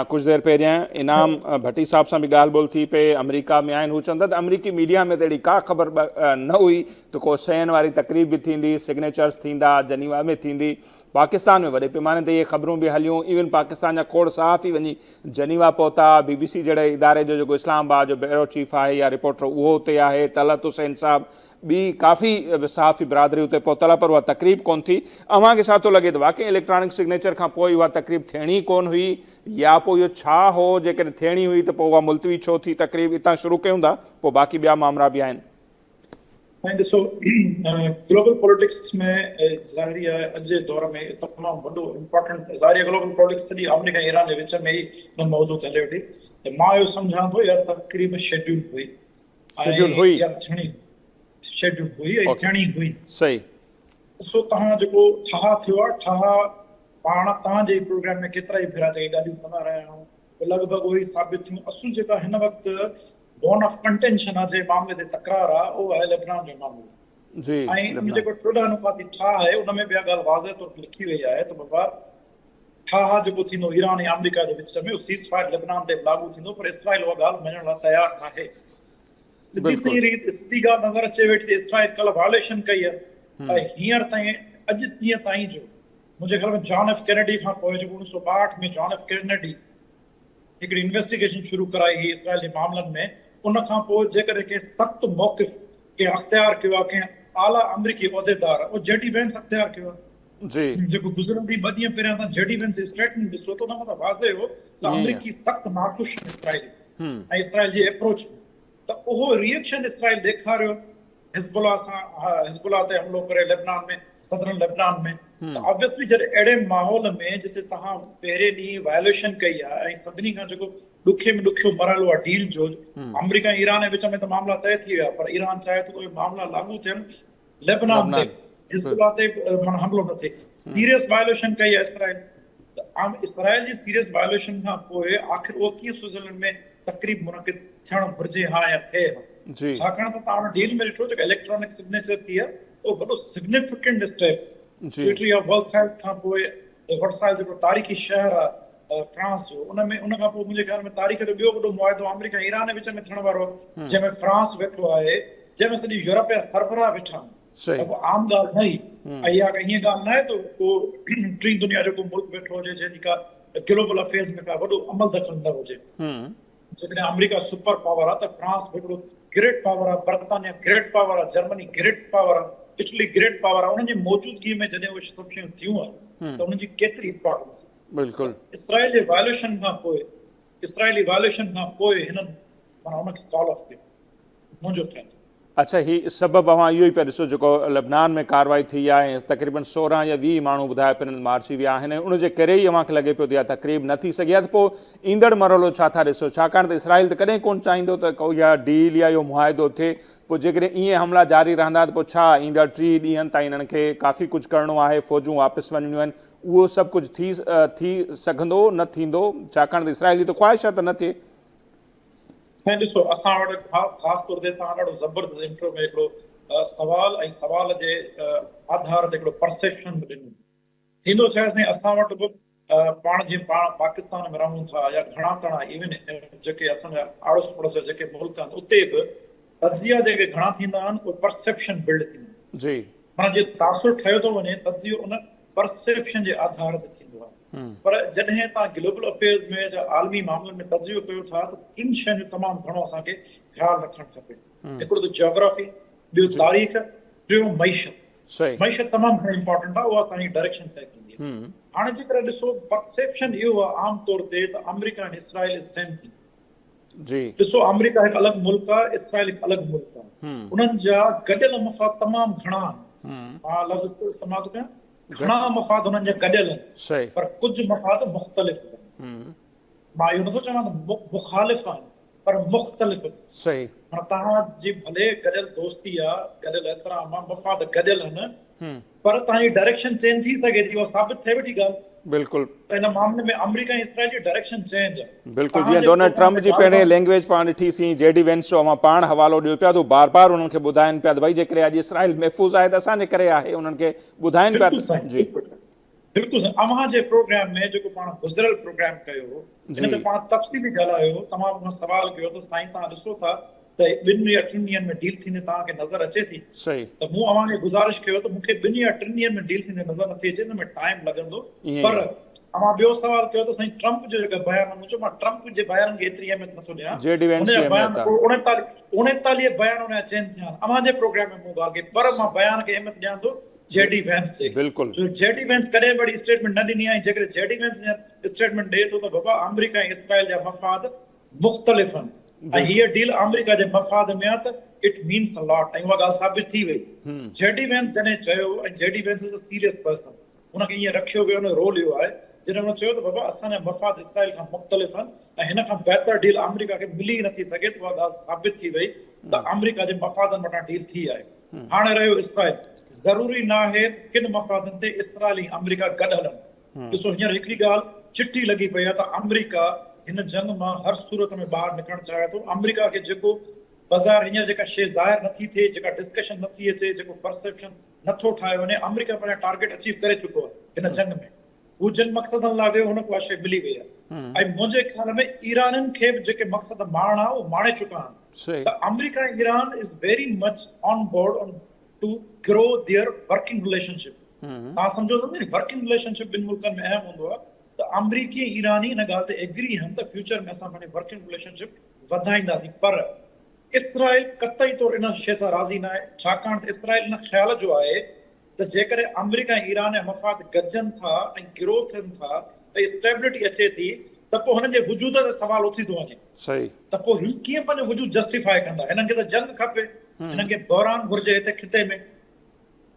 कुझु देरि पहिरियां इनाम भट्टी साहब सां बि ॻाल्हि ॿोल थी पए, अमेरिका में आहिनि, हू चवनि था त अमरीकी मीडिया में त अहिड़ी का ख़बर न हुई त को 100 वारी तक़रीब बि थींदी, सिग्नेचर्स थींदा, जनीवा में थींदी। पाकिस्तान में वॾे पैमाने ते इहे ख़बरूं बि हलियूं, इवन पाकिस्तान जा खोड़ सहाफ़ी वञी जनीवा पहुता। BBC जहिड़े इदारे जो जेको इस्लामाबाद जो ब्यूरो चीफ आहे या रिपोर्टर उहो हुते आहे, तलत हुसैन साहब, ॿी काफ़ी सहाफ़ी बिरादरी हुते पहुतल, पर उहा तक़रीब कोन थी। अव्हांखे छा थो लॻे त वाक़ई इलेक्ट्रॉनिक सिग्नेचर खां पोइ उहा तक़रीब थियणी कोन हुई या पोइ इहो छा हो, जेकॾहिं थियणी हुई त पोइ उहा मुलतवी छो थी तक़रीब? हितां शुरू कयूं था, पोइ बाक़ी ॿिया मामला बि आहिनि। ॾिसो, ग्लोबल पॉलिटिक्स में ज़ाहिरी आहे अॼु जे दौर में तमामु वॾो इम्पोर्टेंट ज़ाहिरी ग्लोबल पॉलिटिक्स सॼी अमेरिका ईरान जे विच में ई हिन मौज़ू ते हले वेठी। त मां इहो सम्झां थो या तक़रीब शेड्यूल हुई या थियणी शेड्यूल हुई ऐं थियणी हुई। सही। ॾिसो, तव्हां जेको ठाह थियो आहे, ठाह पाण तव्हांजे प्रोग्राम में केतिरा ई भेरा जेके ॻाल्हियूं कंदा रहिया आहियूं, लॻभॻि उहो ई साबित थियूं। असुल जेका हिन वक़्तु बॉन ऑफ कंटेंशन आहे, जे मामले ते तकरार आहे, उहो आहे लेबनान जो मामलो जी। ऐं जेको 14 अनुपाती ठाह आहे, उन में बि ॻाल्हि वाज़ह तौर ते लिखी वई आहे त बाबा ठाह जेको थींदो ईरान ऐं अमेरिका जे विच में, उहो सीज़ फायर लेबनान ते लागू थींदो, पर इसराइल उहा ॻाल्हि मञण लाइ तयारु नाहे। सिधी ॻाल्हि नज़र अचे वेठी त इसराइल कल्ह वायलेशन कई आहे ऐं हींअर ताईं अॼु ॾींहं ताईं जो मुंहिंजे ख़्याल में जॉन एफ कैनेडी खां पोइ जेको 1962 में जॉन एफ कैनेडी हिकिड़ी इन्वेस्टिगेशन शुरू कराई हुई इसराइल जे मामलनि में, उन खां पोइ जेकॾहिं कंहिं सख़्तु मौक़िफ़ कंहिं अख़्तियार कयो आहे, कंहिं आला अमरीकी उहिदेदार, उहो जेडी वेंस अख़्तियार कयो आहे जी। जेको गुज़रंदी 2 ॾींहं पहिरियां तव्हां जेडी वेंस स्टेटमेंट ॾिसो त उन में वाज़े हो त अमरीकी सख़्तु नाख़ुश इसराइल ऐं इसराइल जी अप्रोच, त उहो रिएक्शन इसराइल ॾेखारियो हिज़बुल्लाह सां, हिज़बुल्लाह ते हमलो करे लेबनान में, सदरन लेबनान में। त ऑब्वियसली जॾहिं अहिड़े माहौल में जिते तव्हां पहिरें ॾींहुं वायलेशन कई आहे ऐं सभिनी खां जेको ॾुखे में ॾुखियो मरहलो आहे डील जो, अमेरिका ऐं ईरान जे विच में त मामला तय थी विया, पर ईरान चाहे त उहे मामला लागू थियनि लेबनान ते, हिज़बुल्लाह ते हमलो न थिए। सीरियस वायलेशन कई आहे इसराइल। त इसराइल जी सीरियस वायलेशन खां पोइ आख़िर उहो कीअं स्विट्ज़रलैंड में तक़रीब मुनक़िद थियणु घुरिजे हा या थिए हा? छाकाणि त तव्हां डील में ॾिठो जेका इलेक्ट्रॉनिक सिग्नेचर थी आहे, उहो वॾो significant step treaty of Versailles खां पोइ। वर्साइल्स जेको तारीख़ी शहर आहे फ्रांस जो, उन खां पोइ मुंहिंजे ख्याल में तारीख़ जो ॿियो वॾो मुआहिदो अमेरिका ईरान जे विच में थियण वारो, जंहिंमें फ्रांस वेठो आहे, जंहिंमें सॼी यूरोप जा सरबराह वेठा आहिनि। आम ॻाल्हि न हुई। ऐं इहा हीअं ॻाल्हि न आहे त को टीं दुनिया जो को मुल्क वेठो हुजे जंहिंजी का ग्लोबल अफेयर्स में का वॾो अमल दख़ल न हुजे। जेकॾहिं अमेरिका सुपर पावर आहे त फ्रांस हिकिड़ो ग्रेट पावर आहे, बर्तानिया ग्रेट पावर आहे, जर्मनी ग्रेट पावर आहे, इटली ग्रेट पावर आहे। उन्हनि जी मौजूदगी में जॾहिं उहे सभु शयूं थियूं आहिनि त उन्हनि जी केतिरी इंपॉर्टेंस बिल्कुलु इसराइल जे वायलेशन खां पोइ, इसराइली वायलेशन खां पोइ हिननि माना उनखे कॉल ऑफ कयो, मुंहिंजो ख़्यालु। अच्छा, ही सबबु अवां इहो ई पिया ॾिसो जेको लबनान में कार्रवाई थी आहे, तक़रीबन 16 या 20 माण्हू ॿुधाए पिया मारिजी विया आहिनि, उनजे करे ई अव्हांखे लॻे पियो त इहा तक़रीब न थी सघे आहे। त पोइ ईंदड़ मरहलो छा था ॾिसो, छाकाणि त इसराइल त कॾहिं कोन चाहींदो त को इहा डील या इहो मुआहिदो थिए। पोइ जेकॾहिं ईअं हमला जारी रहंदा त पोइ छा ईंदड़ 3 ॾींहंनि ताईं हिननि खे काफ़ी कुझु करिणो आहे, फ़ौजूं वापसि वञणियूं आहिनि, उहो सभु कुझु थी सघंदो न थींदो, छाकाणि त इसराइल जी त ख़्वाहिश आहे त न थिए। ऐं ॾिसो असां वटि ख़ासि तौर ते तव्हां ॾाढो ज़बरदस्त इंट्रो में हिकिड़ो सवाल ऐं सवाल जे आधार ते हिकिड़ो परसेप्शन बि ॾिनो। थींदो छा आहे, असां वटि बि पाण जीअं पाण पाकिस्तान में रहूं था या घणा तणा इवन जेके असांजा आड़ोस पड़ोस जेके मुल्क आहिनि उते बि तजिया जेके घणा थींदा आहिनि उहे परसेप्शन बिल्ड थींदा जी, माना जीअं तासुर ठहियो थो वञे तजियो उन परसेप्शन जे आधार ते थींदो आहे। पर जॾहिं तव्हां ग्लोबल अफेयर्स में या आलमी मामलनि में तजियो कयो था त 3 शयुनि जो तमामु घणो असांखे ख़्यालु रखणु खपे। हिकिड़ो त जियोग्राफी, ॿियो तारीख़, टियों मईशत। सही, मईशत तमामु घणी इंपॉर्टेंट आहे, उहा तव्हांजी डायरेक्शन तय कंदी आहे। हाणे जेकर ॾिसो परसेप्शन इहो आहे आम तौर ते त अमेरिका ऐं इसराइल इज़ सेम थिंग। जी, ॾिसो अमेरिका हिकु अलॻि मुल्क आहे, इसराइल हिकु अलॻि मुल्क आहे। उन्हनि जा गॾियल मफ़ाद तमामु घणा आहिनि। मां लफ़्ज़ इस्तेमालु थो कयां, घणा मफ़ाद उन्हनि जा गॾियल आहिनि, सही, पर कुझु मफ़ाद मुख़्तलिफ़ आहिनि। मां इहो नथो चवां त मुख़ालिफ़ आहिनि, पर मुख़्तलिफ़ आहिनि। सही, माना तव्हांजी भले गॾियल दोस्ती आहे, गॾियल एतिराम आहे, मफ़ाद गॾियल आहिनि, पर तव्हांजी डायरेक्शन चेंज थी सघे थी, उहा साबित थिए वेठी ॻाल्हि। बिल्कुलु त हिन मामले में अमेरिका ऐं इसराइल जी डायरेक्शन चेंज आहे। बिल्कुलु जीअं डोनाल्ड ट्रम्प जी पहिरें लैंग्वेज पाण ॾिठीसीं, जेडी वेंस जो अवां पाण हवालो ॾियो पिया, त बार बार उन्हनि खे ॿुधाइनि पिया त भई जेकॾहिं अॼु इसराइल महफ़ूज़ आहे त असांजे करे आहे, उन्हनि खे ॿुधाइनि पिया। जी, बिल्कुलु साईं, अव्हां जे प्रोग्राम में जेको पाण गुज़िरियल प्रोग्राम कयो हिन ते पाण तफ़सीली ॻाल्हायो, तमामु घणो सवाल कयो त साईं तव्हां ॾिसो था त 2 या 3 ॾींहंनि में डील थींदे तव्हांखे नज़र अचे थी। सही, त मूं अव्हांखे गुज़ारिश कयो त मूंखे 2 या 3 ॾींहंनि में डील थींदे नज़र नथी अचे, हिन में टाइम लॻंदो। पर अव्हां ॿियो सवाल कयो त साईं ट्रम्प जो जेका बयान मुंहिंजो, मां ट्रम्प जे बयान खे एतिरी अहमियत नथो ॾियां। जेडी वेंस उनजा जी बयान अहमियत आहे। 39 बयान उनजा चेंज थिया आहिनि अव्हां जे प्रोग्राम में मूं ॻाल्हि कई, पर मां बयान खे अहमियत ॾियां थो जेडी वेंस जे। बिल्कुलु, जो जेडी वेंस कॾहिं बि स्टेटमेंट न ॾिनी आहे। जेकॾहिं जेडी वेंस स्टेटमेंट ॾे थो त बाबा अमेरिका ऐं इसराइल जा मफ़ाद मुख़्तलिफ़ आहिनि ऐं हीअ डील अमेरिका जे मफ़ाद में आहे, त इट मीन्स अ लॉट, ऐं उहा ॻाल्हि साबित थी वई। जेडी वेंस जॾहिं चयो, ऐं JD Vance is a serious person, उनखे ईअं रखियो वियो, उन रोल इहो आहे जॾहिं हुन चयो त बाबा असांजा मफ़ाद इसराइल खां मुख़्तलिफ़ आहिनि ऐं हिन खां बहितर डील अमेरिका खे मिली ई नथी सघे, त उहा ॻाल्हि साबित थी वई त अमेरिका जे मफ़ादनि वटां डील थी आहे। हाणे रहियो इसराइल, ज़रूरी न आहे त किन मफ़ादनि ते इसराइल ऐं अमेरिका गॾु हलनि। ॾिसो हींअर हिकिड़ी ॻाल्हि चिठी लॻी पई आहे त अमेरिका हिन जंग मां हर सूरत में ॿाहिरि निकिरणु चाहे थो। अमेरिका खे जेको बाज़ार हींअर जेका शइ ज़ाहिर नथी थिए, जेका डिस्कशन नथी अचे, जेको परसेप्शन नथो ठाहे वञे, अमेरिका पंहिंजा टारगेट अचीव करे चुको आहे हिन जंग में। हू जिन मक़सदनि लाइ वियो हुनखे उहा शइ मिली वई आहे। ऐं मुंहिंजे ख़्याल में ईराननि खे बि जेके मक़सद माणा उहे माणे चुका आहिनि। त अमेरिका ऐं Iran is very much on board to grow their working relationship. तव्हां सम्झो था न, वर्किंग रिलेशनशिप ॿिनि मुल्कनि में अहम हूंदो आहे। त अमरीकी ऐं ईरानी हिन ॻाल्हि ते एग्री आहिनि त फ्यूचर में असां पंहिंजी वर्किंग रिलेशनशिप वधाईंदासीं। पर इसराइल कतई तौर इन शइ सां राज़ी न आहे, छाकाणि त इसराइल इन ख़्याल जो आहे त जेकॾहिं अमेरिका ऐं ईरान जा मफ़ाद गॾजनि था ऐं ग्रो थियनि था ऐं स्टेबिलिटी अचे थी, त पोइ हुननि जे वजूद ते सवाल उथी थो वञे। सही, त पोइ ही कीअं पंहिंजो वजूद जस्टिफाई कंदा? हिननि खे त जंग खपे, हिननि खे बहरान घुर्जे हिते खिते में।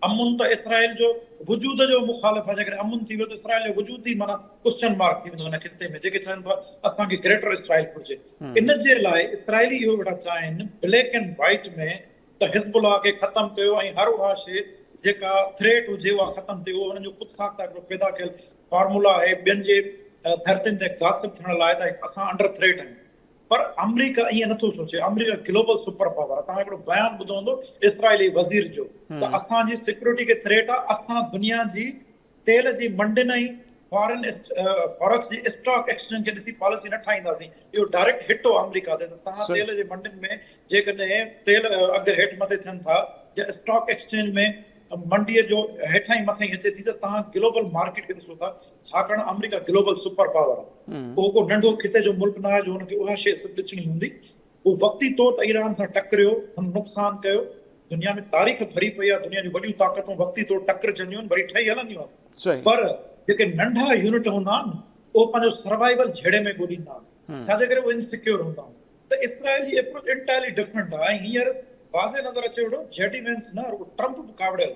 अमुन त इसराइल जो वजूद जो मुखालिफ़ आहे। जेकॾहिं अमुन थी वियो त इसराइल जो वजूद ई माना क्वेश्चन मार्क थी वेंदो हिन खिते में, जेके चवनि था असांखे ग्रेटर इसराइल घुर्जे। इन जे लाइ इसराइली इहो वेठा चाहिनि ब्लैक एंड व्हाइट में त हिज़्बुल्लाह खे ख़तमु कयो ऐं हर उहा शइ जेका थ्रेट हुजे उहा ख़तमु थिए। उहो हुननि जो ख़ुदि साख्ता हिकिड़ो पैदा कयल फॉर्मूला आहे ॿियनि जे धरतियुनि ते गासिब थियण लाइ त असां अंडर थ्रेट आहियूं। पर अमेरिका ईअं नथो सोचे। अमेरिका ग्लोबल सुपर पावर आहे। तव्हां हिकिड़ो बयान ॿुधो हूंदो इसराइली वज़ीर जो, त असांजी सिक्योरिटी खे थ्रेट आहे। असां दुनिया जी तेल जी मंडियुनि ऐं फॉरेन फॉरेक्स जी स्टॉक एक्सचेंज खे ॾिसी पॉलिसी न ठाहींदासीं। इहो डायरेक्ट हिट हो अमेरिका ते। तव्हां तेल जे मंडियुनि में जेकॾहिं तेल अघु हेठि मथे थियनि था या स्टॉक एक्सचेंज में मंडीअ जो हेठां ई मथां ई अचे थी त तव्हां ग्लोबल मार्केट खे ॾिसो था, छाकाणि अमेरिका ग्लोबल सुपर पावर आहे, को नंढो खिते जो मुल्क न आहे जो हुनखे उहा शइ सिर्फ़ु ॾिसणी हूंदी। उहो वक़्ती तौर ते ईरान सां टकरियो, हुन नुक़सान कयो, दुनिया में तारीख़ भरी पई आहे, दुनिया जूं वॾियूं ताक़तूं वक़्ती तौर टकरजंदियूं आहिनि, वरी ठही हलंदियूं आहिनि, पर जेके नंढा यूनिट हूंदा आहिनि उहो पंहिंजो सर्वाइवल झेड़े में ॻोल्हींदा आहिनि, छाजे करे उहे इनसिक्योर हूंदा आहिनि। त इसराइल जी अप्रोच इंटायरली डिफरेंट आहे। ऐं हींअर वाज़े नज़र अचे वेठो जेडी वेंस न रुॻो ट्रम्प बि कावड़ियल,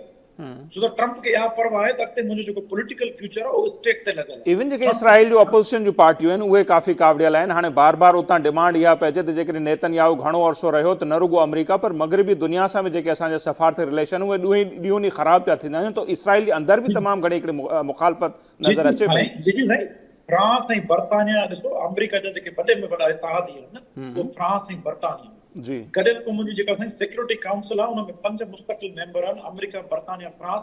छो त ट्रम्प खे इहा परवाह आहे त अॻिते मुंहिंजो जेको पॉलिटिकल फ्यूचर आहे उहो स्टेक ते लॻल आहे। इवन जेके इसराइल जो अपोजिशन जूं पार्टियूं आहिनि उहे काफ़ी कावड़ियल आहिनि। हाणे बार बार उतां डिमांड इहा पए त जेकॾहिं नेतन्याहू घणो अरसो रहियो त न रुॻो अमेरिका पर मग़रबी दुनिया सां बि जेके असांजा सफ़ारती रिलेशन उहे ॾींहों ॾींहुं ख़राब पिया थींदा आहिनि, त इसराइल जे अंदरि बि तमामु घणी हिकिड़ी मुखालफ़त नज़र अचे पई। जी जी साईं, फ्रांस ऐं बर्तानिया ॾिसो, अमेरिका जा जेके वॾे में वॾा इतिहादी आहिनि न उहे फ्रांस ऐं बर्तानिया जी। गॾियल क़ौमुनि जी जेका असांजी सिक्योरिटी काउंसिल आहे उन में 5 मुस्तक़िल मेंबर आहिनि, अमेरिका, बर्तानिया, फ्रांस,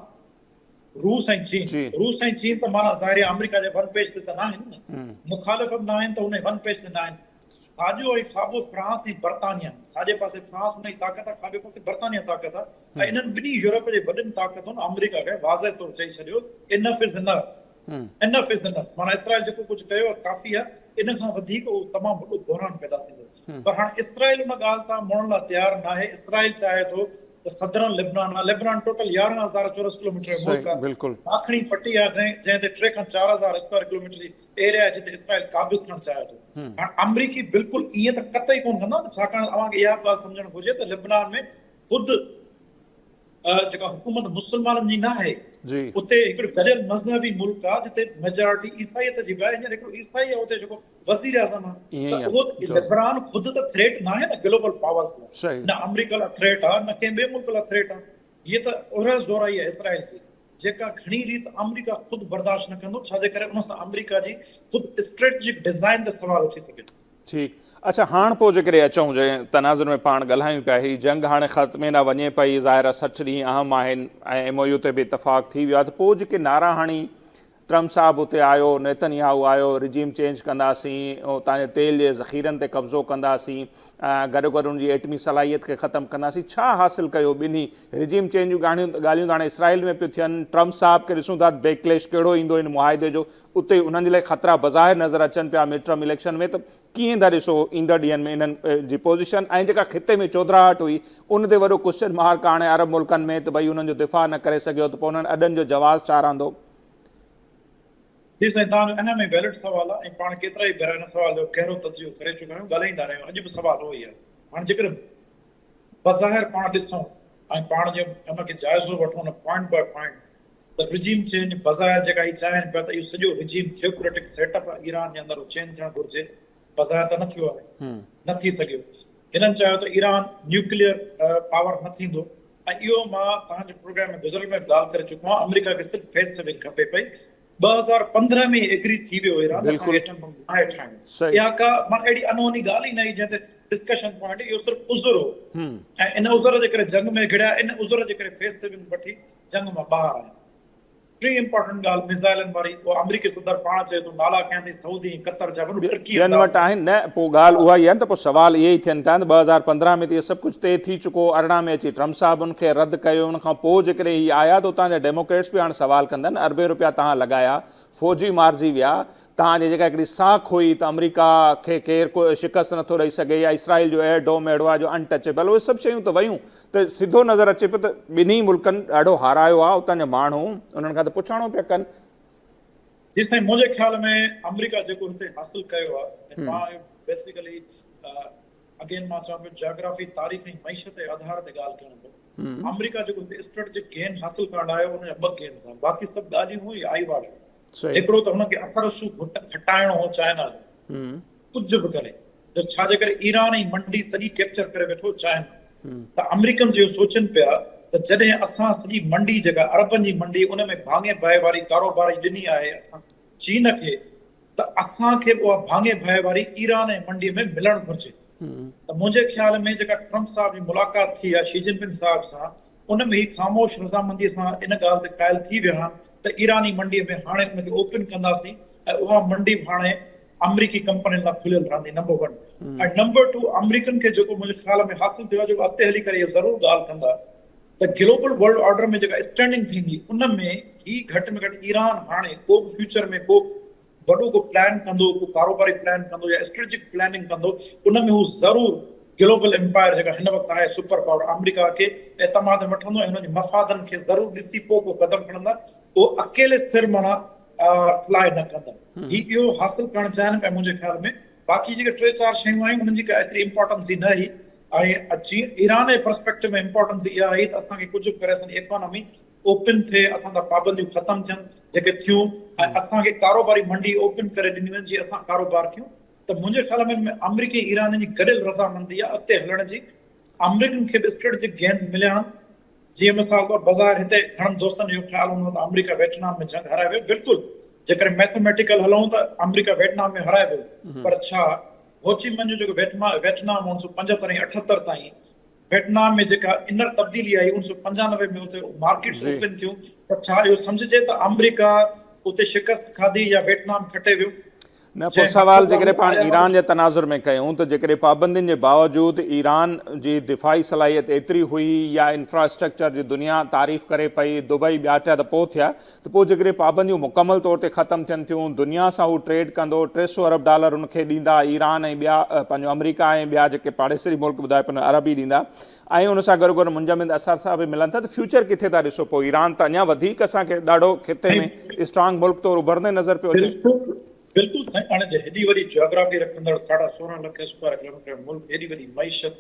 रूस ऐं चीन। रूस ऐं चीन त माना ज़ाहिर आहे अमेरिका जे वन पेज ते त न आहिनि न, मुखालिफ़ बि न आहिनि त उन वन पेज ते न आहिनि। साॼो ऐं खाॿो फ्रांस ऐं बर्तानिया, साॼे पासे फ्रांस उन जी ताक़त आहे, खाॿे पासे बर्तानिया ताक़त आहे, ऐं इन्हनि ॿिन्ही यूरोप जे वॾियुनि ताक़तुनि अमेरिका खे वाज़ह तौर चई छॾियो enough is enough, enough is enough, माना इसराइल जेको कुझु कयो आहे काफ़ी आहे, इन खां वधीक उहो तमामु वॾो बहरान पैदा थींदो। पर हाणे इसराइल उन ॻाल्हि तां मुड़ण लाइ तयारु न आहे। इसराइल चाहे थो त सदरन लेबनान आहे, लेबनान टोटल 11,000 चौरस किलोमीटर जो मुल्क आहे, आखिरी पट्टी आहे जंहिं ते 3 खां 4,000 स्क्वायर किलोमीटर जी एरिया आहे जिते इसराइल काबिज़ थियणु चाहे थो। हाणे अमरीकी बिल्कुलु ईअं त कतई कोन कंदा, छाकाणि तव्हांखे इहा ॻाल्हि सम्झणु घुरिजे त लेबनान में ख़ुदि जेका हुकूमत मुस्लमाननि जी न आहे, उते हिकिड़ो गॾियल मज़हबी मुल्क आहे जिते मेजॉरिटी ईसाईयत जी बि आहे। हींअर हिकिड़ो ईसाई आहे उते जेको वज़ीर आज़म आहे, त उहो लेबनान ख़ुदि त थ्रेट न आहे न ग्लोबल पावर्स लाइ, न अमेरिका लाइ थ्रेट आहे, न कंहिं ॿिए मुल्क लाइ थ्रेट आहे। हीअ त उरस दोराई आहे इसराइल जी, जेका घणी रीत अमेरिका ख़ुदि बर्दाश्त न कंदो, छाजे करे उन सां अमेरिका जी ख़ुदि स्ट्रेटेजिक डिज़ाइन ते सवाल उथी सघे थो। ठीकु। अच्छा, हाणे पोइ जेकॾहिं अचूं जे तनाज़ुर में पाण ॻाल्हायूं पिया, हीअ जंग हाणे ख़त्मे न वञे पई, ज़ाहिर आहे 60 ॾींहं अहम आहिनि ऐं MOU ते बि इतफ़ाक़ थी वियो आहे, त पोइ जेके नारा हाणी ट्रम्प साहब उते आयो, नेतन्याहू आयो, रिजीम चेंज कंदासीं, तव्हांजे तेल जे ज़ख़ीरनि ते कब्ज़ो कंदासीं, गॾोगॾु उनजी एटमी सलाहियत खे ख़तमु कंदासीं, छा हासिलु कयो ॿिन्ही? रिजीम चेंज जूं ॻाल्हियूं हाणे इसराइल में पियूं थियनि, ट्रम्प साहब खे ॾिसूं था बैकलैश कहिड़ो ईंदो इन मुआदे जो, उते उन्हनि जे लाइ ख़तरा बज़ाहिर नज़र अचनि पिया मिड टर्म इलेक्शन में, त कीअं था ॾिसो ईंदड़ ॾींहंनि में इन्हनि जी पोज़ीशन ऐं जेका खिते में चौधराहट हुई उन ते वॾो क्वेश्चन मार्क हाणे अरब मुल्कनि में, त भई उन्हनि जो दिफ़ा न करे सघियो त पोइ उन्हनि अॾनि जो जवाज़ छा रहंदो? जी साईं, तव्हांजो अहम ऐं वैलिड सुवाल आहे ऐं पाण केतिरा ई भेरा हिन सुवाल जो गहरो तजियो करे चुका आहियूं, ॻाल्हाईंदा रहिया आहियूं, अॼु बि सुवाल उहो ई आहे। हाणे जेकर बज़ाहिर पाण ॾिसूं ऐं पाण जे उनखे जाइज़ो वठूं न पॉइंट बाय पॉइंट, त रिजीम चेंज बज़ाहिर जेका ही चाहिनि पिया त इहो सॼो रिजीम थियोक्रेटिक सेटअप आहे ईरान जे अंदरि, उहो चेंज थियणु घुरिजे, बज़ाहिर त न थियो आहे, न थी सघियो। हिननि चाहियो त ईरान न्यूक्लियर पावर न थींदो, ऐं इहो मां तव्हांजे प्रोग्राम में गुज़िरियल में ॻाल्हि करे चुको आहियां, अमेरिका खे सिर्फ़ु फेस सेविंग खपे पई। 2015 में एग्री थी वियो ईरान असांखे एटम बम हाणे ठाहिणो, इहा का मां अहिड़ी अनहोनी ॻाल्हि ई न हुई जंहिं ते डिस्कशन पॉइंट, इहो सिर्फ़ु उज़ुर हो, ऐं इन उज़ुर जे करे जंग में घिड़िया, इन उज़ुर जे करे फेस सेविंग वठी जंग मां ॿाहिरि आया। टी इंपॉर्टेंट ॻाल्हि मिसाइलनि वारी, उहो अमेरिकी सदर पाण चए थो नाला कयां थी सऊदी कतर जा, टर्की वटि आहिनि न, पोइ ॻाल्हि उहा ई आहे न, त पोइ सुवाल इहे ई थियनि था न, 2015 में त इहो सभु कुझु तइ थी चुको, 18 में अची ट्रम्प साहब उनखे रद्द कयो, उनखां पोइ जेकॾहिं हीअ आया त उतां जा डेमोक्रेट्स बि हाणे सुवाल कंदा आहिनि, अरबे रुपया तव्हां लॻाया, फौजी मारिजी विया, तव्हांजी जेका हिकिड़ी साख हुई त अमेरिका खे केरु को शिकस्त नथो ॾेई सघे, या इसराइल जो एयर डोम अहिड़ो आहे जो अनटचेबल, उहे सभु शयूं त वयूं, त सिधो नज़र अचे पियो त ॿिन्ही मुल्कनि ॾाढो हारायो आहे, उतां जा माण्हू उन्हनि खां त पुछाणो पिया कनि। जी साईं, मुंहिंजे ख्याल में अमेरिका जेको हिते हासिल कयो आहे, मां बेसिकली अगेन मां चवां पियो जियोग्राफी, तारीख़ ऐं मईशत जे आधार ते ॻाल्हि कयां पियो। अमेरिका जेको हिते स्ट्रेटेजिक गेन हासिल करणु आयो उनजा 2 गेन्स आहिनि, बाक़ी सभु ॻाल्हियूं हुई आई वाश। हिकिड़ो त हुनखे असर हटाइणो हो चाइना जो, कुझु बि करे, जो छाजे करे ईरान ऐं मंडी सॼी कैप्चर करे वेठो चाइना, त अमेरिकन्स इहो सोचनि पिया त जॾहिं असां सॼी मंडी जेका अरबनि जी मंडी उन में भाङे बाहि वारी कारोबारी ॾिनी आहे असां चीन खे, त असांखे उहा भाङे बाहि वारी ईरान ऐं मंडीअ में मिलणु घुरिजे। त मुंहिंजे ख्याल में जेका ट्रम्प साहब जी मुलाक़ात थी आहे शी जिनपिंग साहब सां, उन में ही ख़ामोश रज़ामंदीअ सां इन ॻाल्हि ते क़ाइल थी विया आहिनि त ईरानी मंडीअ में हाणे उनखे ओपन कंदासीं, ऐं उहा मंडी हाणे अमेरिकी कंपनियुनि लाइ खुलियल रहंदी, नंबर 1। ऐं नंबर 2, अमेरिकन खे जेको मुंहिंजे ख़्याल में हासिल थियो आहे, जेको अॻिते हली करे इहो ज़रूरु ॻाल्हि कंदा, त त ग्लोबल वर्ल्ड ऑर्डर में जेका स्टैंडिंग थींदी उन में ही घटि में घटि ईरान हाणे को बि फ्यूचर में को वॾो को प्लान कंदो, को कारोबारी प्लान कंदो या स्ट्रेटेजिक प्लानिंग कंदो, उन में हू ज़रूर ग्लोबल एम्पायर जेका हिन वक़्तु आहे सुपर पावर अमेरिका खे एतमाद में वठंदो ऐं हुननि जे मफ़ादनि खे ज़रूर ॾिसी पोइ को क़दम खणंदा। उहो अकेले सिर माना फ्लाई न कंदा। इहो हासिल करणु चाहिनि पिया मुंहिंजे ख़्याल में। बाक़ी जेके 3-4 शयूं आहिनि उन्हनि जी का एतिरी इंपॉर्टेंस ई न हुई। ऐं जीअं ईरान जे पर्सपेक्टिव में इंपॉर्टेंस इहा आई त असांखे कुझु करे असांजी इकोनॉमी ओपन थिए, असांजा पाबंदियूं ख़तम थियनि जेके थियूं ऐं असांखे कारोबारी मंडी ओपन करे ॾिनी वञे जीअं असां कारोबार कयूं। त मुंहिंजे ख़्याल में अमरीकी ईरान जी गॾियल रज़ामंदी आहे अॻिते हलण जी। अमरीकन खे बि स्ट्रेटेजिक गेन्स मिलिया आहिनि। जीअं मिसाल तौरु बाज़ार हिते घणनि दोस्तनि जो ख़्याल हूंदो त अमरीका वियतनाम में जंग हराए वियो। बिल्कुलु जेकर मैथमेटिकल हलूं त अमरीका वियतनाम में हराए वियो, पर छा होचीमन जो जेको वियतनाम 1975-78 ताईं वियतनाम में जेका इनर तब्दीली आई 1995 में उते मार्केट्स ओपन थियूं, त छा इहो सम्झजे त अमरीका उते शिकस्त खाधी या वियतनाम खटे वियो? न, पोइ सवाल जेकॾहिं पाण ईरान जे तनाज़ुर में कयूं त जेकॾहिं पाबंदियुनि जे बावजूदि ईरान जी दिफ़ाई सलाहियत एतिरी हुई या इंफ्रास्ट्रक्चर जी दुनिया तारीफ़ करे पई, दुबई ॿिया थिया त पोइ थिया, त पोइ जेकॾहिं पाबंदियूं मुकमल तौर ते ख़तमु थियनि थियूं, दुनिया सां हू ट्रेड कंदो, $300 अरब उनखे ॾींदा ईरान ऐं ॿिया पंहिंजो अमरीका ऐं ॿिया जेके पाड़ेसरी मुल्क ॿुधाए पिया अरब ई ॾींदा, ऐं उन सां गॾोगॾु मुंजमिद असर सां बि मिलनि था, त फ्यूचर किथे था ॾिसो? पोइ ईरान त अञा वधीक असांखे ॾाढो खिते में स्ट्रांग मुल्क तौरु उभरंदे नज़र पियो अचे। बिल्कुलु साईं, हाणे हेॾी वॾी जियोग्राफी रखंदड़ 16.5 लख स्क्वायर किलोमीटर मुल्क, हेॾी वॾी मईशत,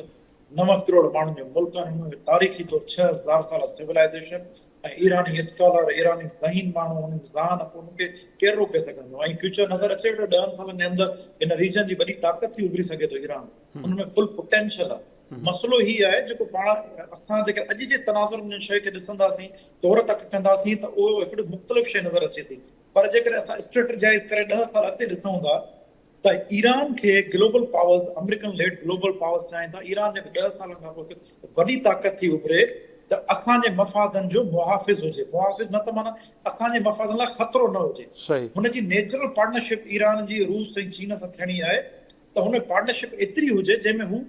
9 करोड़ माण्हुनि जो मुल्क आहे, हुन में तारीख़ी तौरु 6000 साल सिविलाइज़ेशन ऐं ईरानी स्कॉलर, ईरानी ज़हीन माण्हू, हुननि ज़हान, पोइ हुनखे केरु रोके सघंदो? ऐं फ्यूचर नज़र अचे वेठो 10 सालनि जे अंदरि हिन रीजन जी वॾी ताक़त थी उभरी सघे थो ईरान, हुनमें फुल पोटेंशियल आहे। मसइलो ही आहे जेको पाण असां जेके अॼु जे तनाज़ुर में शइ खे ॾिसंदासीं, तौर तक कंदासीं त उहो हिकिड़ी मुख़्तलिफ़ शइ नज़र अचे थी। पर जेकर असां स्ट्रेटेजाइज़ करे 10 साल अॻिते ॾिसूं था त ईरान खे global powers, American led global powers चाहिनि था ईरान जेके 10 सालनि खां पोइ वॾी ताक़त थी उभरे त असांजे मफ़ादनि जो मुहाफ़िज़ हुजे। मुहाफ़िज़ न त माना असांजे मफ़ादनि लाइ ख़तरो न हुजे। हुनजी नेचुरल पार्टनरशिप ईरान जी रूस ऐं चीन सां थियणी आहे त हुन पार्टनरशिप एतिरी हुजे जंहिंमें हू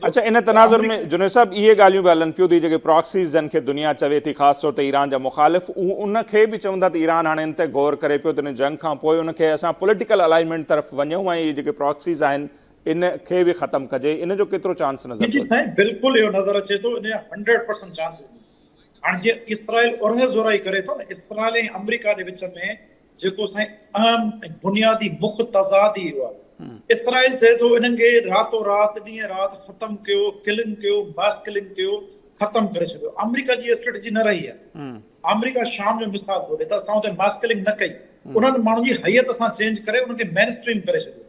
अच्छा, इन तनाज़ुर में जुनैद साहब इहे ॻाल्हियूं बि हलनि पियूं थी जेके प्रॉक्सीज़ जन खे दुनिया चवे थी, ख़ासि तौर ते ईरान जा मुख़ालिफ़, उनखे बि चवंदा त ईरान हाणे इन ते गौर करे पियो त इन जंग खां पोइ उनखे असां पॉलिटिकल अलाइनमेंट तरफ़ वञूं ऐं इहे जेके प्रॉक्सीज़ आहिनि इनखे बि ख़तमु कजे, इन जो केतिरो चांस नज़र अचे? बिल्कुलु इहो नज़र अचे थो, इन 100% चांसिस। हाणे जीअं इसराइल उरह ज़ोराई करे थो न, इसराइल ऐं अमेरिका जे विच में जेको साईं अहम ऐं बुनियादी मुख्य तज़ाद ई आहे। इसराइल चए थो इन्हनि खे रातो राति ॾींहं राति ख़तमु कयो, किलिंग कयो, मास किलिंग कयो, ख़तमु करे छॾियो। अमेरिका जी स्ट्रेटजी न रही आहे। अमेरिका शाम जो मिसाल थो ॾे त असां हुते मास किलिंग न कई, उन्हनि माण्हुनि जी हैयत असां चेंज करे उनखे मेन स्ट्रीम करे छॾियो।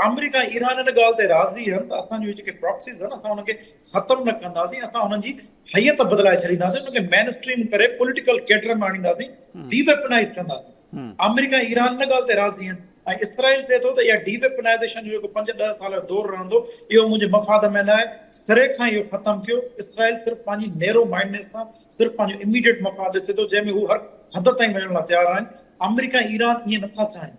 अमेरिका ईरान इन ॻाल्हि ते राज़ी आहिनि त असांजी जेके प्रॉक्सीज़ आहिनि असां हुनखे ख़तमु न कंदासीं, असां हुननि जी हैयत बदिलाए छॾींदासीं, उनखे मेन स्ट्रीम करे पॉलिटिकल कैटर में आणींदासीं, डीवेपनाइज़ कंदासीं। अमेरिका ईरान इन ॻाल्हि ते राज़ी आहिनि। ऐं इसराइल चए थो त इहा डीवेपनाइज़ेशन जो जेको 5-10 साल जो दौर रहंदो इहो मुंहिंजे मफ़ाद में न आहे, सिरे खां इहो ख़तमु कयो। इसराइल सिर्फ़ु पंहिंजी नैरो माइंडनेस सां सिर्फ़ु पंहिंजो इमीडिएट मफ़ाद ॾिसे थो, जंहिंमें हू हर हद ताईं वञण लाइ तयारु आहिनि। अमेरिका ईरान ईअं नथा चाहिनि।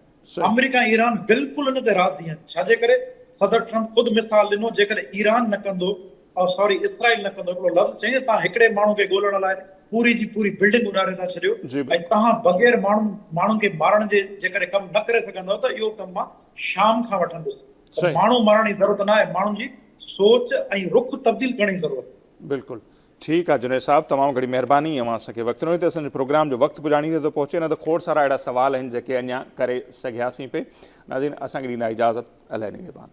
अमेरिका ईरान बिल्कुलु इन ते राज़ी आहिनि। छाजे करे? सदर ट्रम्प ख़ुदि मिसाल ॾिनो, जेकॾहिं ईरान न कंदो इसराइल न कंदो, हिकिड़ो लफ़्ज़ चई तव्हां हिकिड़े माण्हू खे ॻोल्हण लाइ पूरी जी पूरी बिल्डिंग उॾारे था छॾियो ऐं तव्हां बग़ैर माण्हुनि खे मारण जे जेकॾहिं कमु न करे सघंदव त इहो कमु मां शाम खां वठंदुसि। माण्हू मारण जी ज़रूरत न आहे, माण्हुनि जी सोच ऐं रुख तब्दील करण जी ज़रूरत। बिल्कुलु ठीकु आहे जुनैद साहब, तमामु घणी महिरबानी अवां असांखे वक़्तु ॾिनो। त असांजे प्रोग्राम जो वक़्तु पुॼाणी ते थो पहुचे, न त खोड़ सारा अहिड़ा सवाल आहिनि जेके अञा करे सघियासीं पे। नाज़रीन, असांखे ॾींदा इजाज़त। अलाए निगहबान।